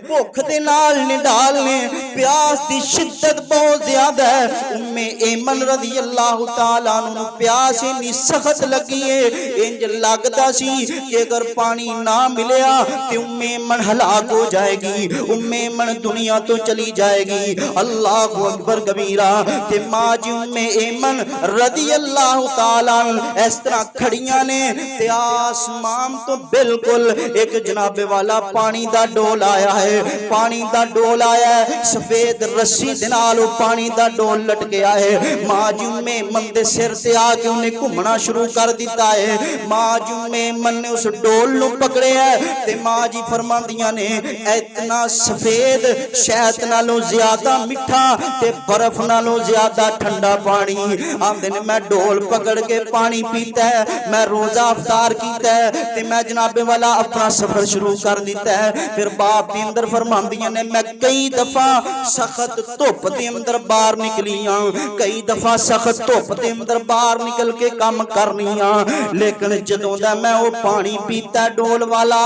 भुख दे नाल निडाल ने प्यास दी शिद्दत बहुत ज्यादा है उम्मे ऐमन रज़ी अल्लाह तआला अन्हु प्यास इतनी सख्त लगी है इंज लगदा सी कि अगर पानी ना मिलया ते उम्मे ऐमन हलाक हो जाएगी उम्मे ऐमन दुनिया तो चली जाएगी अल्लाहु अकबर कबीरा ते मां जी उम्मे ऐमन रज़ी अल्लाह तआला इस तरह खड़ियां ने ते आसमान तो बिल्कुल एक जनाबे वाला पानी दा डोल आया है पानी दा डोल आया है सफेद रस्सी दे नाल पानी दा डोल लटकिया है मां जी उम्मे ऐमन दे सिर ते आके उन्हें घूमना शुरू कर दिता है मां जी उम्मे ऐमन ने उस डोल नु पकड़िया ते मां जी फरमांदियां ने इतना सफेद शहद नालों ज्यादा मिठा ते बर्फ नालों ज्यादा ठंडा पानी आंदे ने मैं डोल पकड़ के पानी पीता है मैं रोजा इफ्तार कीता है ते मैं जनाबे वाला अपना सफर शुरू कर दिता है फिर बाप दे अंदर फरमांदियां ने मैं कई दफा सख्त धुप दे अंदर बाहर निकलियां कई दफा सख्त धुप दे अंदर बाहर निकल के काम करनियां लेकिन जदों दा मैं वो पानी पीता डोल वाला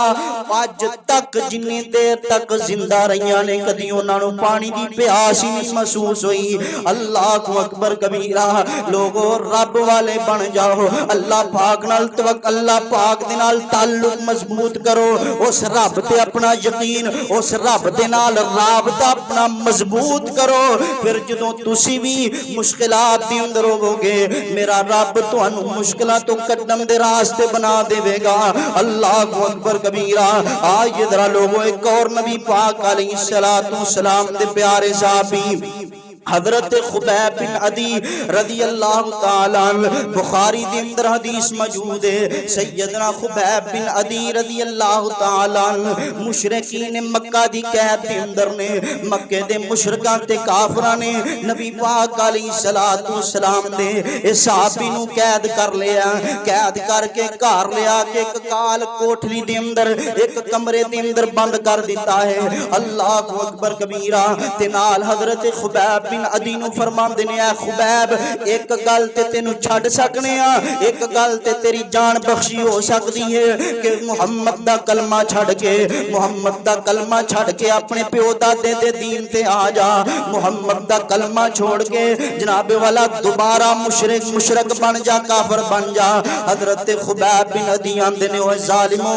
अज तक जिन्नी देर तक जिंदा रहियां ने कदी उन्हां नूं पानी दी प्यास ही नहीं महसूस हुई अल्लाहु अकबर कबीरा लोगो रब वाले बन जाओ अल्लाह पाक नाल तवक्कल अल्लाह पाक दे नाल ताल्लुक मजबूत करो उस रब ते अपना यकीन उस रब दे नाल राबता अपना मजबूत करो फिर जदों तुसी भी मुश्किलात दे अंदर होवोगे मेरा रब तुहानू मुश्किलां तो कड्डण दे रास्ते बना देवेगा अल्लाहु अकबर कबीरा आज जरा लोगों एक और नबी पाक अलैहिस्सलातु सलाम दे प्यारे साहबी हजरत खुबैब बिन अदी रज़ी अल्लाह तआला बुखारी दे अंदर हदीस मौजूद है सैयदना खुबैब बिन अदी रज़ी अल्लाह तआला मुशरिकीन मक्का दी कैद दे अंदर ने मक्के दे मुशरिकां ते काफरां ने नबी पाक अलैहिस्सलातु सलाम दे इस सहाबी नु कैद कर लिया कैद करके घर ले आके एक काल कोठरी दे अंदर एक कमरे दे अंदर बंद कर दिता है अल्लाहु अकबर कबीरा ते नाल हजरत खुबैब बिन अदी नु फरमांदे ने ऐ खुबैब एक गल ते तेनु छड़ सकने आ एक गल ते तेरी जान बख्शी हो सकदी है कि मुहम्मद दा कलमा छड़ के मुहम्मद दा कलमा छड़ के अपने प्यो दादे दे दीन ते आ जा मुहम्मद दा कलमा छोड़ के जनाबे वाला दोबारा मुशरिक बन जा काफिर बन जा हजरत खुबैब बिन अदी आंदे ने ओ जालिमो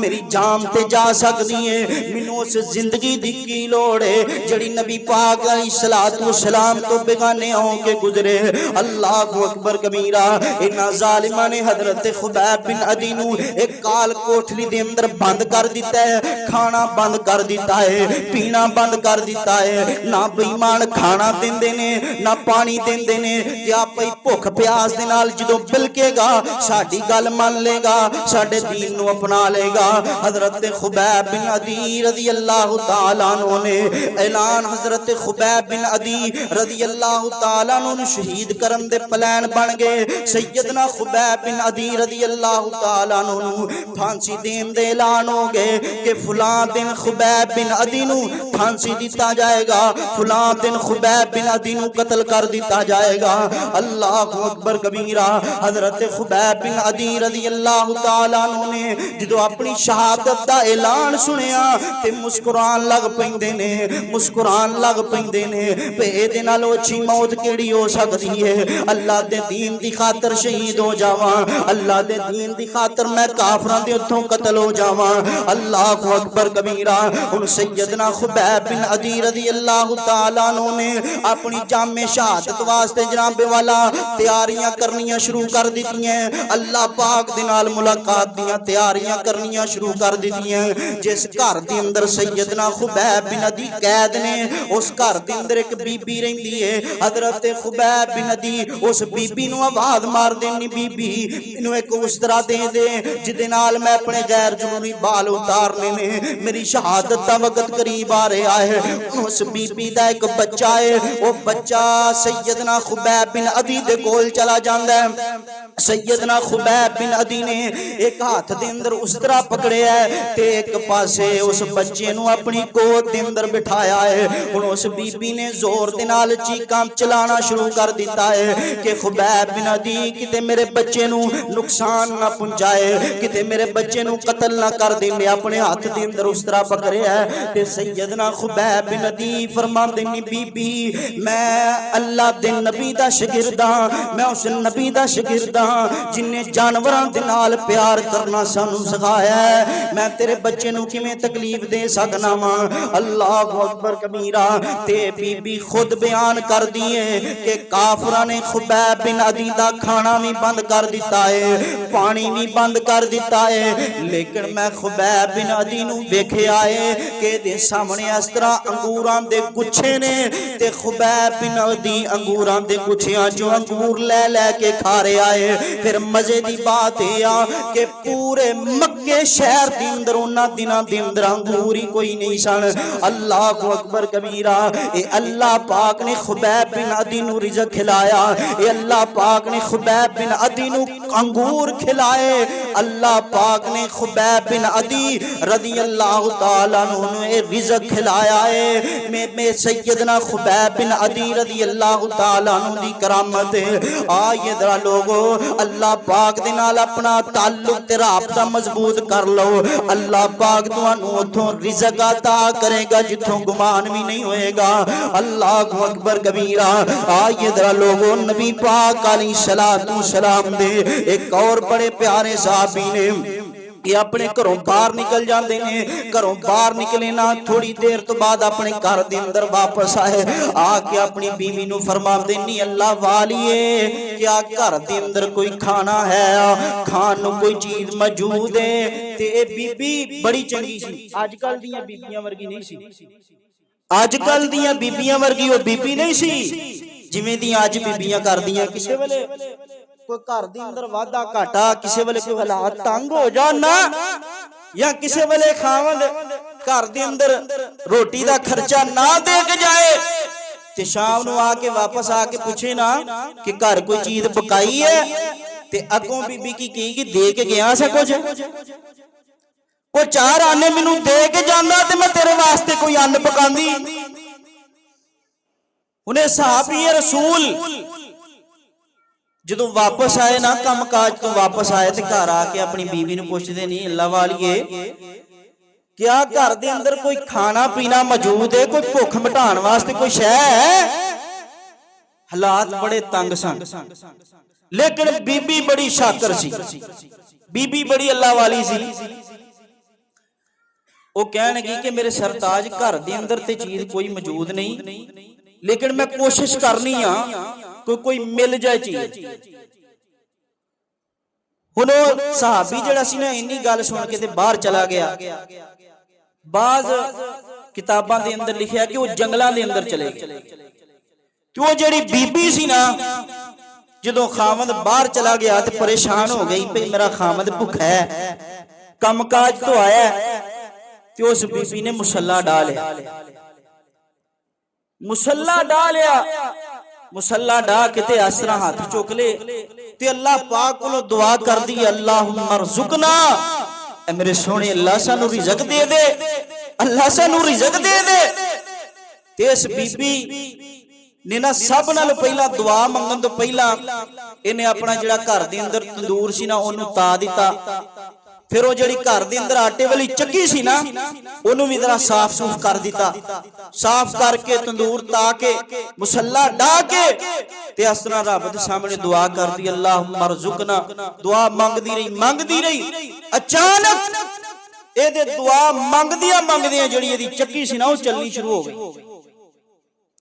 मेरी जान ते जा सकदी है मैनू उस जिंदगी दी की लोड़ है जेड़ी नबी पाक अलैहिस्सलातु सलाम तो बेगाने होके गुजरे अल्लाहु अकबर कबीरा इन्हां जालिमां ने हजरत खुबैब बिन अदी नु एक काल कोठरी दे अंदर बंद कर दिता है खाना बंद कर दिता है पीना बंद कर दिता है ना बेईमान खाना देंदे ने ना पानी देंदे ने कि आपे भुख प्यास दे नाल जदों बिलकेगा साडी गल मान लेगा साडे दीन नु अपना लेगा हजरत खुबैब बिन अदी रज़ी अल्लाह तआला अन्हु ने ऐलान हजरत खुबैब बिन अदी रज़ी अल्लाह तआला अन्हु शहीद करन दे प्लान बन गए सैयदना खुबैब बिन अदी रज़ी अल्लाह तआला अन्हु फांसी देन दे ऐलान हो गए कि फलां दिन खुबैब बिन अदी नु फांसी दिता जाएगा फलां दिन खुबैब बिन अदी नु कत्ल कर दिता जाएगा अल्लाहु अकबर कबीरा हजरत खुबैब बिन अदी रज़ी अल्लाह तआला अन्हु ने जदों अपनी शहादत दा ऐलान सुनिया ते मुस्कुरान लग पैंदे ने मुस्कुरान लग पैंदे ने ए नालों अच्छी मौत केड़ी हो सकती है अल्लाह दे दीन दी खातर शहीद हो जावा अल्लाह दे दीन दी खातर मैं काफरां दे उत्थों कत्ल हो जावा अल्लाहु अकबर कबीरा हुन सैयदना खुबैब बिन अदी रज़ी अल्लाह तआला अन्हु ने अपनी जामे शहादत वास्ते जनाबे वाला तैयारियां करनियां शुरू कर दित्तियां अल्लाह पाक दे नाल मुलाकात दियां तैयारियां करनियां शुरू कर दित्तियां जिस घर दे अंदर सैयदना खुबैब बिन अदी कैद ने उस घर दे अंदर एक बीबी बीबी रहिंदी है हजरत खुबैब बिन अदी उस बीबी नूं आवाज़ मार देनी बीबी मैनूं एक उस्तरा दे दे जिहदे नाल मैं अपने गैर जरूरी बाल उतारने ने मेरी शहादत दा वक्त करीब आ रहा है। उस बीबी दा एक बच्चा है वो बच्चा सैयदना खुबैब बिन अदी दे कोल चला जांदा है। सैयदना खुबैब बिन अदी ने एक हाथ दे अंदर उस्तरा पकड़िया है ते एक पासे उस बच्चे नूं अपनी गोद दे अंदर बिठाया है। हुण उस बीबी ने जोर दे नाल चीकां चलाना शुरू कर दिता है कि खुबैब बिन अदी किते मेरे बच्चे नूं नुकसान ना पहुंचाए किते मेरे बच्चे नूं कत्ल ना कर दे। मैं अपने हाथ दे अंदर उस्तरा पकड़िया है ते सैयदना खुबैब बिन अदी फरमांदे ने बीबी मैं अल्लाह दे नबी दा शागिर्द हां मैं उस नबी दा शागिर्द जिन्हें जानवरां दे नाल प्यार करना सानू सिखाया है। मैं तेरे बच्चे नूं किवें तकलीफ दे सकना वां। अल्लाहु अकबर कबीरा। ते बीबी खुद बयान कर दी है कि काफरां ने खुबैब बिन अदी दा खाना भी बंद कर दिता है पानी भी बंद कर दिता है लेकिन मैं खुबैब बिन अदी नूं वेखिया है कि दे सामने इस तरह अंगूरां दे गुच्छे ने ते खुबैब बिन अदी अंगूरां दे गुच्छियां चों अंगूर लै लै के खा रहा है। फिर मजे की बात यह कि पूरे मक्के शहर के अंदर उन्हां दिनां दे अंदर अंगूर ही कोई नहीं सन। अल्लाह को अकबर कबीरा। ए अल्लाह पाक ने खुबैब बिन अदी नूं रिज़्क खिलाया ए अल्लाह पाक ने खुबैब बिन अदी नूं अंगूर खिलाए। अल्लाह पाक ने खुबैब बिन अदी रज़ी अल्लाह तआला अन्हु ने रिज़्क खिलाया है। मैं सैयदना खुबैब बिन अदी रज़ी अल्लाह तआला अन्हु दी करामत आ ये जरा लोगो अल्लाह पाक दे नाल अपना ताल्लुक ते राबता मजबूत कर लो। अल्लाह पाक तुहानू उथों रिज़्क अता करेगा जिथों गुमान भी नहीं होएगा। अल्लाह अकबर कबीरा। आइए जरा लोगों नबी पाक अलैहिस्सलातु सलाम दे एक और बड़े प्यारे साहबी ने ये अपने घरों बाहर निकल जाते हैं। घरों बाहर निकले ना थोड़ी देर तो बाद अपने घर के अंदर वापस आए आके अपनी बीवी नूं फरमाते नहीं अल्लाह वालिए क्या घर के अंदर कोई खाना है खान नूं कोई चीज मौजूद है। ते बीबी बड़ी चंगी सी अजकल दी बीबियां वर्गी नहीं सी। अजकल दी बीबियां वर्गी वो बीबी नहीं सी जिवें दी अज बीबियां करदियां। किसे वेले कोई घर दे अंदर वाधा घाटा किसी वेले कोई हालात तंग हो जाना या किसी वेले खावंद घर दे अंदर रोटी दा खर्चा ना दे के जाए ते शाम नूं आके वापस आके पूछे ना कि घर कोई चीज पकाई है ते अगों बीबी की दे के गया सा कुछ कोई चार आने मैनू दे के जांदा ते मैं तेरे वास्ते कोई अन्न पकांदी। उन्हें सहाबी रसूल जदों वापस आए ना काम काज तो वापस आए तो घर आके अपनी बीवी नूं पुछदे नहीं अल्लाह वालिए क्या घर दे अंदर कोई खाना पीना मौजूद है कोई भुख मिटाण वास्ते कोई शै है। हालात बड़े तंग सन लेकिन बीबी बड़ी शाकर सी बीबी बड़ी अल्लाह वाली सी। वो कहण लगी कि मेरे सरताज घर दे अंदर ते चीज कोई मौजूद नहीं लेकिन मैं कोशिश करनी कोई मिल जाए चीज। हुण सहाबी जिहड़ा सी ना इन्नी गल सुन के ते बाहर चला गया। बाज किताबां दे अंदर लिखिया कि वो जंगलां दे अंदर चले गए कि वो जिहड़ी बीबी सी ना जदों खावंद बाहर चला गया ते परेशान हो गई भई मेरा खावंद भुखा है कामकाज तो आया ते उस बीबी ने मुसल्ला डालिया मुसल्ला डा के आसरा हाथ चुक ले ते अल्लाह पाक कोलों दुआ कर दी अल्लाहुम्मा रज़ुकना मेरे सोने अल्लाह सानू रिज़्क दे दे अल्लाह सानू रिज़्क दे दे। ते इस बीबी ने ना सब नाल पहला दुआ मंगन तो पहला इन्हें अपना जिहड़ा घर दे अंदर तंदूर सी ना ओनू ता दिता। फिर वो जिहड़ी घर दे अंदर आटे वाली चक्की सी ना ओनू भी जरा साफ सूफ कर दिता। साफ करके तंदूर ता के मुसल्ला डा के ते इस तरह रब दे सामने दुआ कर दी अल्लाहुम्मा रज़ुकना। दुआ मंगदी रही अचानक एदे दुआ मंगदियां जिहड़ी एदी चक्की सी ना वो चलनी शुरू हो गई।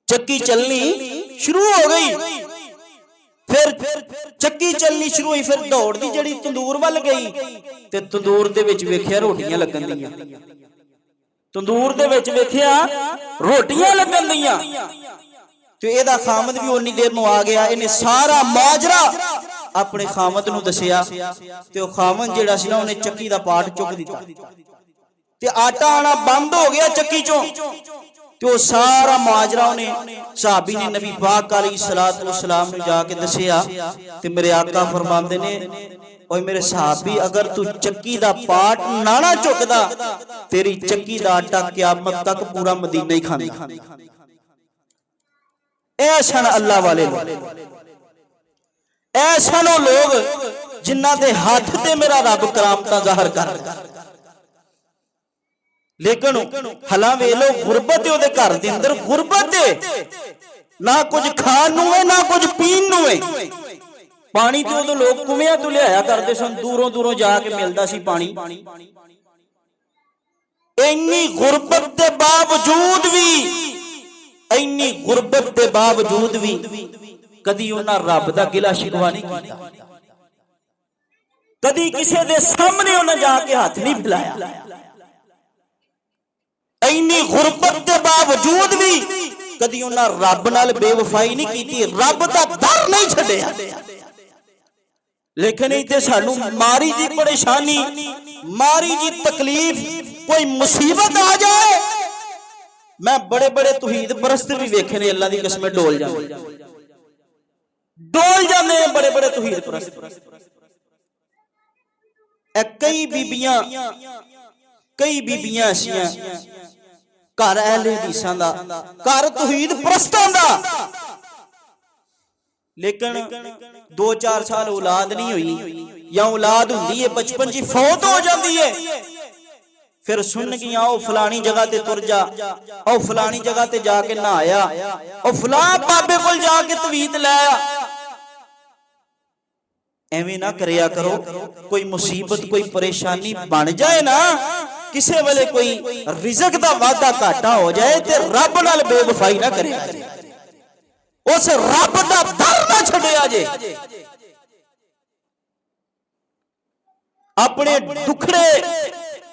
चक्की चलनी शुरू हो गई फिर चक्की चलनी शुरू हुई फिर दौड़दी जिहड़ी तंदूर वल गई ते तंदूर दे विच वेखिया रोटियां लगन दियां तंदूर दे विच वेखिया रोटियां लगन दियां ਤੇ ਇਹਦਾ ਖਾਮਦ ਵੀ ਉਨੀ ਦੇਰ ਨੂੰ ਆ ਗਿਆ। ਇਹਨੇ ਸਾਰਾ ਮਾਜਰਾ ਆਪਣੇ ਖਾਮਦ ਨੂੰ ਦੱਸਿਆ ਤੇ ਉਹ ਖਾਮਦ ਜਿਹੜਾ ਸੀ ਨਾ ਉਹਨੇ ਚੱਕੀ ਦਾ ਪਾਟ ਚੁੱਕ ਦਿੱਤਾ ਤੇ ਆਟਾ ਆਣਾ ਬੰਦ ਹੋ ਗਿਆ ਚੱਕੀ ਚੋਂ। ਤੇ ਉਹ ਸਾਰਾ ਮਾਜਰਾ ਉਹਨੇ ਸਾਹਬੀ ਨੇ ਨਬੀ ਪਾਕ अलैहिस्सलातु वस्सलाम ਨੂੰ ਜਾ ਕੇ ਦੱਸਿਆ ਤੇ ਮੇਰੇ ਆਕਾ ਫਰਮਾਉਂਦੇ ਨੇ, ਓਏ ਮੇਰੇ ਸਾਹਬੀ, अगर तू ਚੱਕੀ ਦਾ ਪਾਟ ਨਾ ਚੁੱਕਦਾ तेरी ਚੱਕੀ ਦਾ आटा क़यामत तक पूरा मदीना ही खांदा। ऐ सन अल्लाह वाले लोग, ऐ सन वो लोग जिन्हां दे हथ ते मेरा रब करामतां ज़ाहिर करदा। लेकिन हला वे लो गुरबत है, घर के अंदर गुरबत है, ना कुछ खान नूं है ना कुछ पीन नूं है। पानी तो उदों लोग कुएं तो लिया करते सन, दूरों दूरों जाके मिलता सी पानी। इन्नी गुरबत के बावजूद भी, इन्नी गुरबत के बावजूद भी कदी उन्हां रब दा गिला शिकवा नहीं कीता, कदी किसी दे सामने उन्हां जाके हाथ नहीं फैलाया। इन्नी गुरबत के बावजूद भी कदी उन्हां रब नाल बेवफाई नहीं की, रब दा दर नहीं छड्डिया। लेकिन इत्थे सानू मारी जी परेशानी, मारी जी तकलीफ, कोई मुसीबत आ जाए, मैं बड़े बड़े तौहीद परस्त भी वेखे ने, अल्लाह दी कसम डोल जाते हैं बड़े बड़े तौहीद परस्त। कई बीबियां ऐसियां घर अहले हदीसां दा, घर तौहीद परस्तां दा, लेकिन 2-4 साल औलाद नहीं हुई, या औलाद हुंदी है बचपन जी फौत हो जाती है। फिर सुन गई आओ फलानी जगह ते तुर जा, आओ फलानी जगह ते जाके नहाया, और फलां बाबे कोल जाके तवीत लाया। एवें ना करया करो, कोई मुसीबत कोई परेशानी बन जाए ना, किसी वेले कोई रिज़्क दा वादा घाटा हो जाए ते रब नाल बेवफाई ना करे, उस रब दा दर ना छड्डिया जे। अपने दुखड़े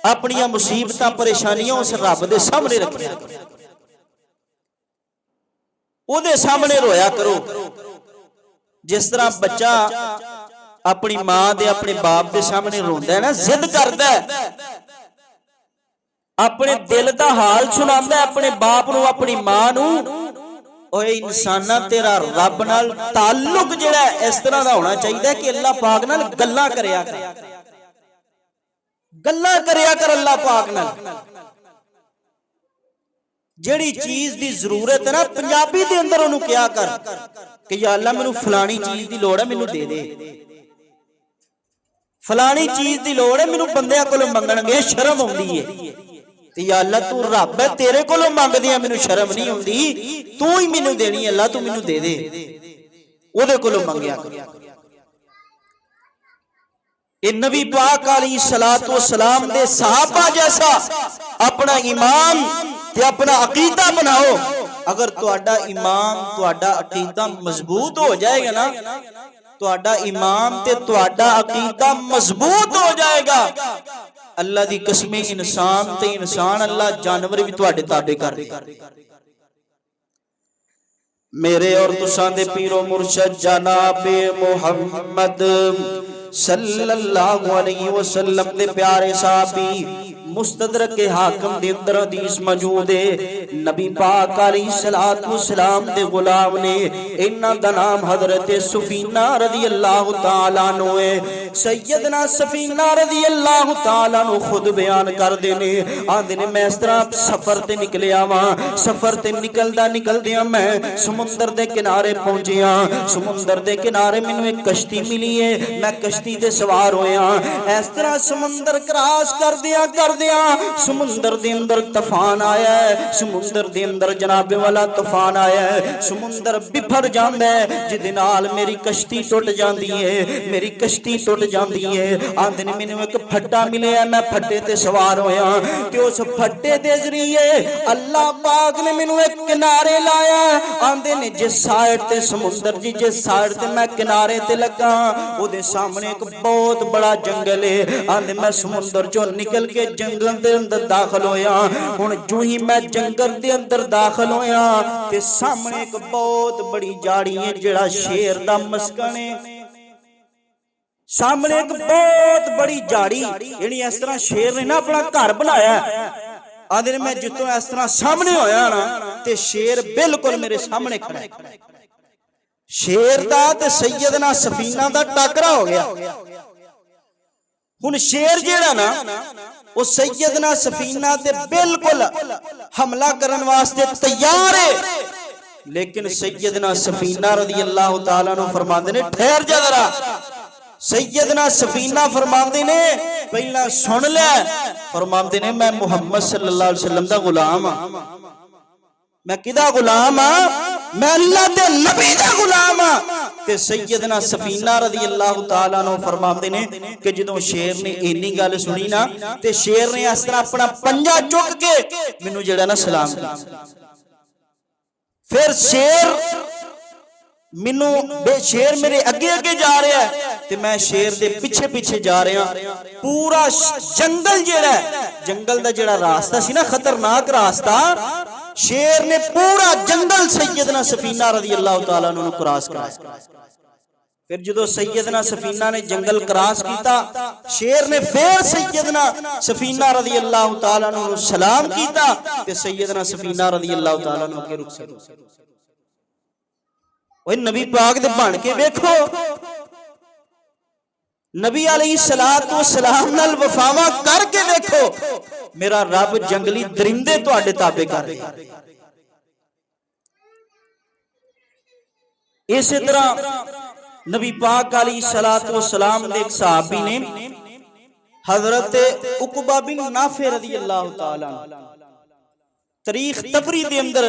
अपनियां मुसीबतां परेशानियां उस रब दे सामने रखिया, ओदे सामने रोया करो। जिस तरह बच्चा अपनी मां दे अपने बाप दे सामने रोंदा है ना, जिद करदा है, अपने दिल दा हाल सुनांदा है अपने बाप नूं अपनी मां नूं। ओए इंसाना तेरा रब नाल ताल्लुक जिहड़ा इस तरह दा होना चाहिए कि अल्लाह पाक नाल गल्लां करया कर, गल्लां करया कर अल्लाह पाक नाल। जेड़ी चीज दी जरूरत है ना, पंजाबी दे अंदर ओनू क्या कर कि या अल्लाह मैनू फलानी चीज दी लोड़ है, मैनू दे दे, फलानी चीज दी लोड़ है, मैनू बंदियां कोलों मंगणगे शर्म आउंदी है, ते या अल्लाह तू रब है, तेरे कोलों मंगदे आ मैनू शर्म नहीं आउंदी, तू ही मैनू देनी, अल्लाह तू मैनू दे दे, ओदे कोलों मंगया कर। ये नबी पाक अलैहिस्सलातु वस्सलाम दे सहाबा जैसा अपना ईमान ते अपना अकीदा बनाओ। अगर तुहाडा ईमान तुहाडा अकीदा मजबूत हो जाएगा ना, तुहाडा ईमान ते तुहाडा अकीदा मजबूत हो जाएगा, अल्लाह दी कसम इंसान ते इंसान अल्लाह जानवर भी तुहाडे ताबे कर देगा। मेरे और तुसां दे पीरो मुर्शद जनाबे मुहम्मद सल्लल्लाहु अलैहि वसल्लम दे प्यारे साहबी मुस्तदरक के हाकिम दे अंदर हदीस मौजूद है। नबी पाक अलैहिस्सलातु वस्सलाम दे गुलाम ने, इन्हां दा नाम हजरत सफीना रज़ियल्लाहु ताला अन्हु है। सैयदना सफीना रज़ियल्लाहु ताला अन्हु खुद बयान करदे ने, आंदे ने मैं इस तरह सफर ते निकलिया वां, सफर ते निकलदियां मैं समुंदर दे किनारे पहुंचिया। समुंदर दे किनारे मैनू एक कश्ती मिली है, मैं कश्ती ते सवार होया। इस तरह समुंदर क्रॉस करदियां समुंदर दे अंदर तूफान आया है, समुंदर दे अंदर जनाबे वाला तूफान आया है, समुंदर बिफर जांदा है, जिदे नाल मेरी कश्ती टुट जांदी है, मेरी कश्ती टुट जांदी है। आंदे ने मैनू एक फट्टा मिलिया, मैं फट्टे ते सवार होया ते उस फट्टे दे जरिए अल्लाह पाक ने मैनू एक किनारे लाया। आंदे ने जिस साइड ते समुंदर जी, जिस साइड ते मैं किनारे ते लगा, ओदे सामने एक बहुत बड़ा जंगल है। आंदे मैं समुंदर चों निकल के जंगल दे अंदर दाखिल होया। हुण जो ही मैं जंगल दे अंदर दाखिल होया ते सामने एक बहुत बड़ी झाड़ी है जिहड़ा शेर दा मस्कन है। सामने एक बहुत बड़ी झाड़ी यानी इस तरह शेर ने ना अपना घर बनाया। आदि मैं जितों इस तरह सामने होया ना ते शेर बिल्कुल मेरे सामने खड़ा है। शेर दा ते सैयदना सफीना दा टाकरा हो गया। हुण शेर जेड़ा ना वो सैयदना सफीना ते बिल्कुल हमला करन वास्ते तैयार है, लेकिन सैयदना सफीना रज़ी अल्लाह तआला अन्हु फरमांदे ने ठहर जा जरा। सैयदना सफीना फरमांदे ने पहला सुन ले, फरमांदे ने मैं मुहम्मद सल्लल्लाहु अलैहि वसल्लम दा गुलाम हां। मैं किदा गुलाम हां? मैं अल्लाह दे नबी दा गुलाम हां। ते सैयदना सफीना रज़ी अल्लाह तआला अन्हु फरमांदे ने कि जदों शेर ने इन्नी गल सुनी ना ते शेर ने इस तरह अपना पंजा चुक के मैनू जेड़ा ना सलाम किया। फिर शेर मेरे अगे अगे जा रहा है ते मैं शेर दे पिछे पिछे जा रहा। पूरा जंगल जेड़ा जंगल दा जेड़ा रास्ता सी ना खतरनाक रास्ता, शेर ने पूरा जंगल सैयदना सफीना रज़ी अल्लाह तआला अन्हु क्रॉस कराया। फिर जो सैयदना सफीना ने जंगल क्रॉस किया, शेर ने फिर सैयदना सफीना रज़ी अल्लाह तआला अन्हु सलाम किया ते सैयदना सफीना रज़ी अल्लाह तआला अन्हु अगे रुक गए। ओए नबी पाक दे बन के देखो, नबी अलैहिस्सलातु वस्सलाम नाल वफावा करके देखो, मेरा रब जंगली दरिंदे तुहाडे ताबे कर देगा। इसी तरह नबी पाक अलैहिस्सलातु वस्सलाम दे एक सहाबी ने हजरत उकबा बिन नाफे रज़ी अल्लाह तआला तारीख तबरी दे अंदर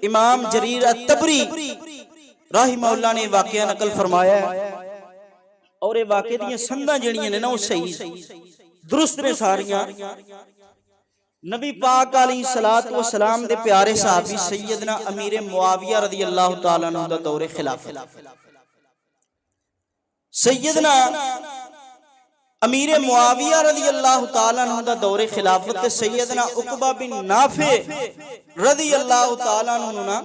इमाम जरीर अत-तबरी राहिमहुल्लाह ने वाकया नकल फरमाया और ये वाकये दी संदां जड़ियां ने ना वो सही दुरुस्त ने सारियां। नबी पाक अलैहिस्सलातु वस्सलाम दे प्यारे सहाबी सैयदना अमीर मुआविया रज़ी अल्लाह तआला अन्हु दा दौरे खिलाफत, सैयदना अमीर मुआविया रज़ी अल्लाह तआला अन्हु दा दौरे खिलाफत ते सैयदना उकबा बिन नाफे रज़ी अल्लाह तआला अन्हु ना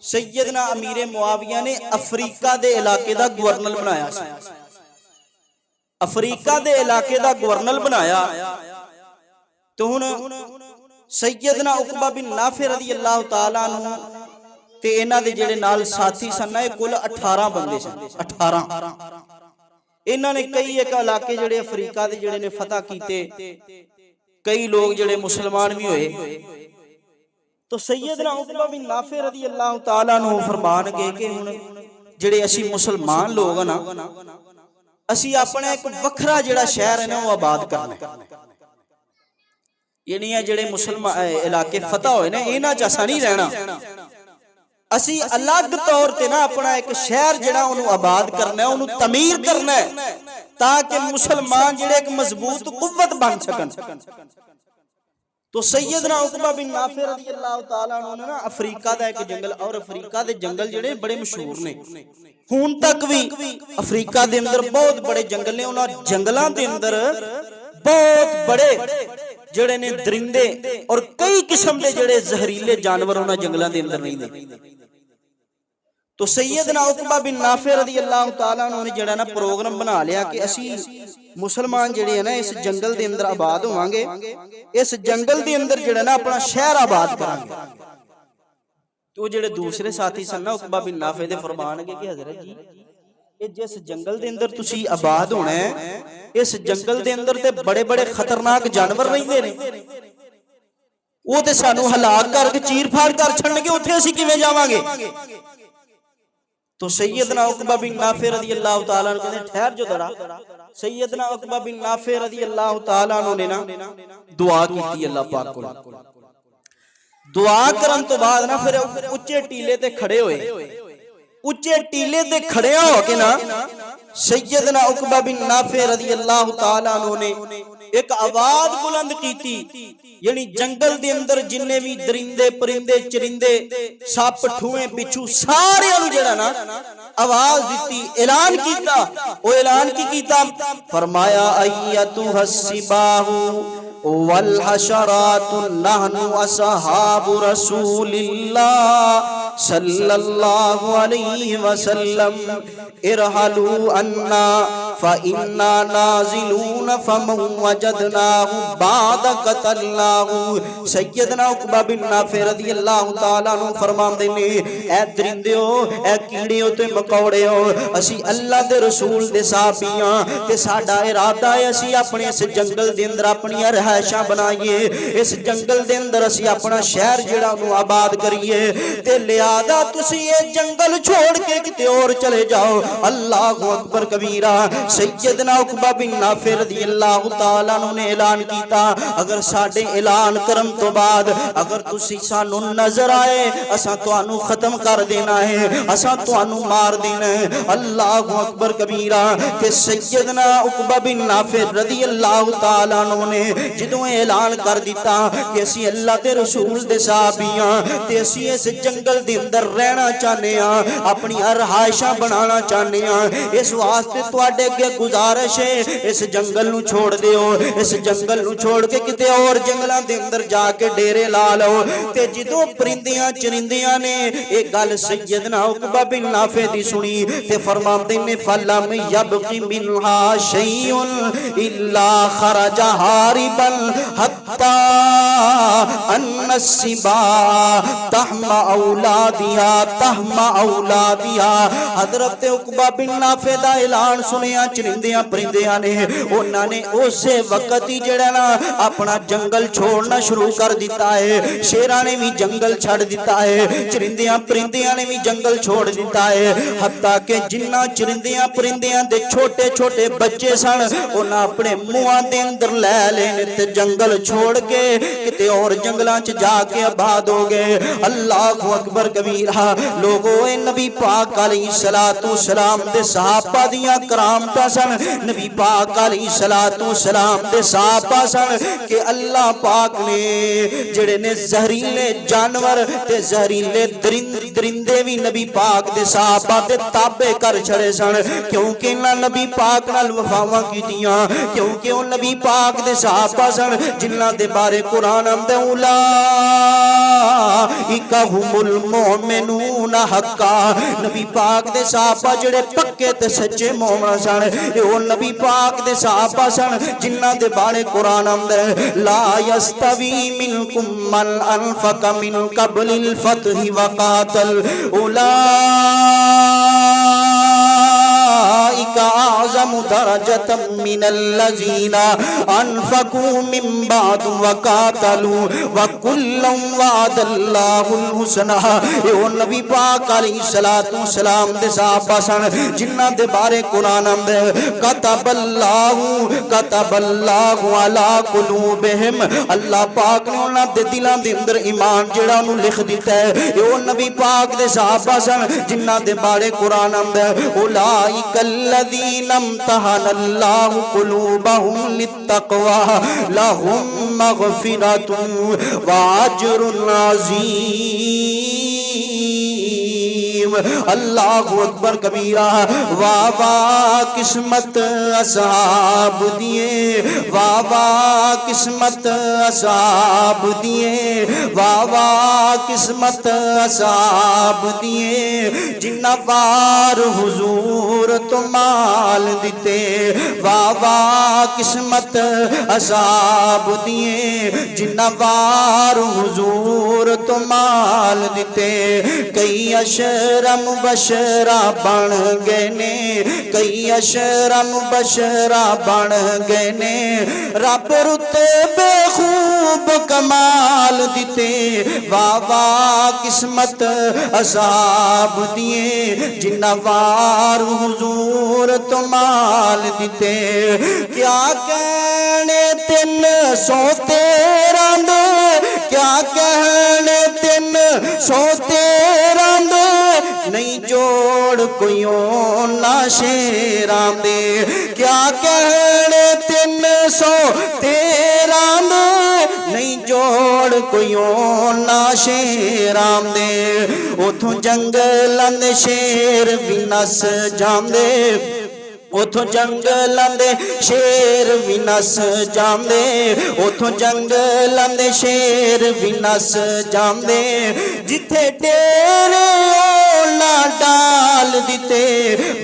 सैयदना अमीर मुआविया ने अफ्रीका दे इलाके दा गवर्नर बनाया। अफ्रीका दे इलाके दा गवर्नर बनाया तो हुण सैयदना उकबा बिन नाफे रज़ी अल्लाह तआला अन्हु ते इन्हां दे जेड़े नाल साथी सन ना कुल 18 बंदे सन। 18 इन्हां ने कई एक इलाके जेड़े अफ्रीका दे जेड़े ने फतह कीते, कई लोग जेड़े मुसलमान भी होए। तो सैयदना उकबा बिन नाफे रज़ी अल्लाह तआला अन्हु फरमान गए कि हुण जेड़े असी मुसलमान लोग ना असी अपना एक वखरा जेड़ा शहर है ना वो आबाद करना है। यानी जेड़े मुसलमान इलाके फतह होए ना इन्हां च असां नहीं रहना, असी अलग तौर ते ना अपना एक शहर जेड़ा उन्होंने आबाद करना है, उन्होंने तमीर करना है ताकि मुसलमान जेड़े एक मजबूत कुव्वत बन सकन। तो सैयदना उकबा बिन नाफे रज़ी अल्लाह तआला अन्हु ना अफ्रीका दा एक जंगल, और अफ्रीका दे जंगल जेड़े बड़े मशहूर ने, हुण तक भी अफ्रीका दे अंदर बहुत बड़े जंगल ने। उन्हां जंगलां दे अंदर बहुत बड़े जेड़े ने दरिंदे और कई किस्म के जेड़े जहरीले जानवर उन्हां जंगलां दे अंदर रहिंदे। तो सैयदना उकबा बिन नाफे रज़ी अल्लाह तआला अन्हु ने जेड़ा ना प्रोग्राम बना लिया कि असी मुसलमान जेड़े है ना इस जंगल दे अंदर आबाद होवांगे, इस जंगल दे अंदर जेड़ा ना अपना शहर आबाद करांगे। तो जेड़े दूसरे साथी सन ना उकबा बिन नाफे दे फरमानगे कि हजरत जी ये जिस जंगल दे अंदर तुसी आबाद होना है, इस जंगल दे अंदर ते बड़े बड़े खतरनाक जानवर रहिंदे ने, वो ते सानू हलाक करके चीर फाड़ कर छड़नगे, उत्थे असी किवें जावांगे। तो सैयदना उकबा बिन नाफे रज़ी अल्लाह तआला अन्हु कहंदे ठहर जो जरा। सैयदना उकबा बिन नाफे रज़ी अल्लाह तआला अन्हु ने ना दुआ कीती अल्लाह पाक कोल। दुआ करन तो बाद ना फिर उच्चे टीले ते खड़े होए। उच्चे टीले ते खड़े हो के ना सैयदना उकबा बिन नाफे रज़ी अल्लाह तआला अन्हु ने एक आवाज बुलंद कीती, यानी जंगल दे अंदर जिन्ने भी दरिंदे परिंदे चरिंदे सप ठूए बिच्छू सारे नु जेड़ा ना आवाज दी, ऐलान कीता। ओ ऐलान की कीता, फरमाया अय्यतु हस्सिबाहु, वल हशरातु नहनु असहाबु रसूलिल्लाह सल्लल्लाहु अलैहि वसल्लम इरहलू अन्ना फइन्ना नाजिलून फमन वजदनाहु बाद कतलनाहु। सैयदना उकबा बिन नाफे रज़ियल्लाहु तआला अन्हु फरमांदे ने, ऐ दरिंदिओ, ऐ कीड़िओ ते मकौड़िओ, असी अल्लाह दे रसूल दे साहबियां ते साडा इरादा है असी अपने इस जंगल दे अंदर अपनी रहायशां बनाईए, इस जंगल दे अंदर असी अपना शहर जिहड़ा ओनू आबाद करिए ते लिहाजा तुसी ये जंगल छोड़ के किते और चले जाओ। अल्लाहु अकबर कबीरा। सैयदना उकबा बिन नाफे रज़ियल्लाहु तआला अन्हु ने ऐलान कीता, अगर साडे ऐलान करन तो बाद अगर तुसी सानू नजर आए असां तुहानू खत्म कर देना है, असां तुहानू मार देना है। अल्लाहु अकबर कबीरा। ते सैयदना उकबा बिन नाफे रज़ियल्लाहु तआला अन्हु ने जदों ऐलान कर दिता कि असी अल्लाह दे रसूल दे साहबियां ते असी इस जंगल दे अंदर रहना चाहते हैं, अपनी रहायशां बनाना चाहते हैं, इस वास्ते तुहाडे अगे गुजारिश है इस जंगल नू छोड़ दिओ, इस जंगल नू छोड़ के किते और जंगलां दे अंदर जाके डेरे ला लो। ते जदों परिंदियां चरिंदियां ने एक गल सैयदना उकबा बिन नाफे दी सुनी ते फरमांदे ने, फलम यबकी मिनहा शैउन इल्ला खरजा हारिबन हत्ता अन्नसिबा तहमा औलादिया तहमा औलादिया। हजरत उकबा बिन नाफे दा ऐलान सुनिया चरिंदियां परिंदियां ने उन्होंने उस वक्त ही जेड़ा ना अपना जंगल छोड़ना शुरू कर दिता है। शेरां ने भी जंगल छड़ दिता है, चरिंदियां परिंदियां ने भी जंगल छोड़ दिता है। हत्ता के जिन्ना चरिंदियां परिंदियां दे छोटे छोटे बच्चे सन उन्हें अपने मुंहां दे अंदर लै लेने ते जंगल छोड़ के किते और जंगलां च जाके आबाद हो गए। अल्लाहु अकबर कबीरा। लोगो ए नबी पाक अलैहिस्सलातु सलाम दे सहाबा दियां करामतां सन, नबी पाक अलैहिस्सलातु सलाम दे सहाबा सन कि अल्लाह पाक ने जेड़े ने जहरीले जानवर ते जहरीले दरिंदे भी नबी पाक दे सहाबा दे ताबे कर छड़े सन, क्योंकि इन्हां नबी पाक नाल वफावां कीतियां, क्योंकि ओ नबी पाक दे सहाबा सन जिन्हां दे बारे कुरान आंदा उलाइका हुमुल मोमिनून हक्का। नबी पाक दे सहाबा जेड़े पक्के ते सच्चे मोमिन सन, ओ नबी पाक दे सहाबा सन जिन्हां दे बारे कुरान आंदा ला यस्तवी मिनकुम मन अनफक मिन कबलिल फतहि व कातल आज़मु दरजतम मिनल्लज़ीना अनफ़कू मिन बाद व कातलू व कुल्लम वअदल्लाहुल हुस्ना। ओ नबी पाक अलैहिस्सलातु सलाम दे सहाबा सन जिन्हां दे बारे कुरान आंदा कतबल्लाहु अला कुलूबिहिम। अल्लाह पाक ने उन्हां दे दिलां दे अंदर ईमान जेड़ा उन्होंने लिख दिता है। ओ नबी पाक दे सहाबा सन जिन्हां दे बारे कुरान आंदा उलाइकल लज़ीना इम्तहनल्लाहु कुलूबहुम लित्तक़वा लहुम मग़फ़िरतुन व अज्रुन अज़ीम। अल्लाहु अकबर कबीरा। वाह वाह किस्मत असहाब दिए, वाह वाह किस्मत असहाब दिए, वाह वाह किस्मत असहाब दिए जिन्ना वार हुजूर तो माल दिते। वाह वाह किस्मत असहाब दिए जिन्ना वार हुजूर तो माल दिते। कई अशरम बशरा बन गए ने, कई अशरम बशरा बन गए ने, रब रुते बेखूब कमाल दिते। वाह वाह किस्मत असहाब दिए जिन्ना वार हुजूर तो माल दिते। क्या कहने 313 दे, क्या कहने 313 दे, नहीं जोड़ कोई ना शेरां दे। क्या कहने 313 दे, नहीं जोड़ कोई ना शेरां दे। उथों जंगलां दे शेर भी नस जांदे, उथों जंगलां दे शेर भी नस जांदे, उथों जंगलां दे शेर भी नस जांदे। जिथे डेरे ना डाल दिते,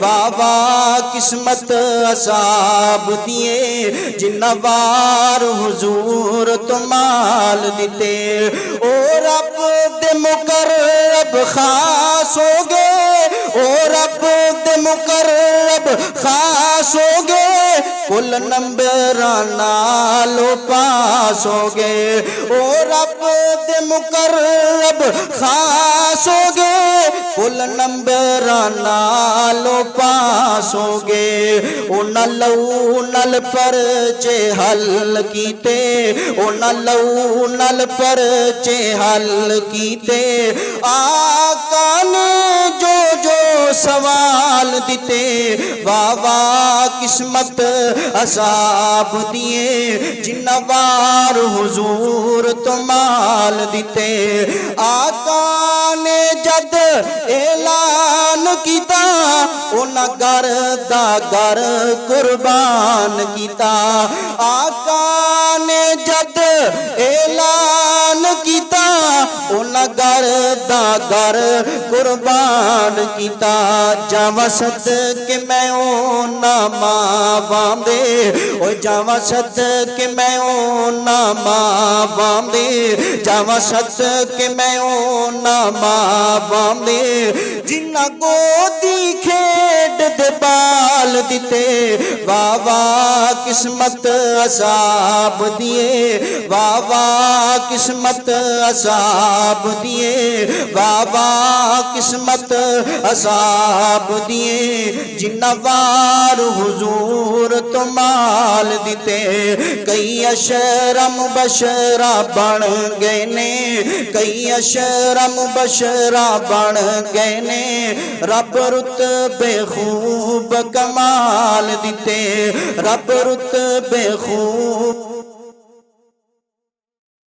वाह वाह किस्मत असाब दिए, जिन्ना वार हुजूर तो माल दिते। ओ रब दे मुकर्रब खास हो गए, ओ रब दे मुकर्रब खास हो गए, कुल नंबर नालो पास हो गए। ओ रब दे मुकर्रब खास हो गए, कुल नंबर नालो पास हो गए। उन्हां लऊ नल परचे हल कीते, उन्हां लऊ नल परचे हल कीते। आका ने जो जो सवाल दिते, वाह वाह किस्मत असाब दिए, जिन्ना वार हुजूर तो माल दिते। आका ने जद ऐलान किता, उन्हां घर दा घर कुर्बान किता। आका ने जद ऐलान किता, उन्हां घर दा घर कुर्बान किता। जावा सदके मैं ओना मावां दे, ओ जावा सदके मैं ओना मावां दे, जावा सदके मैं ओना मावां दे, जिन्ना गोदी खेड दे बाल दिते। वाह वाह किस्मत असाब दिए, वाह वाह किस्मत असाब दिए, वाह वाह किस्मत असाब दिए, जिन्ना वार हुजूर तो माल दिते। कई अशरम बशरा बन गए ने, कई अशरम बशरा बन गए ने, रब रुतबे खूब कमाल दिते, रब रुतबे खूब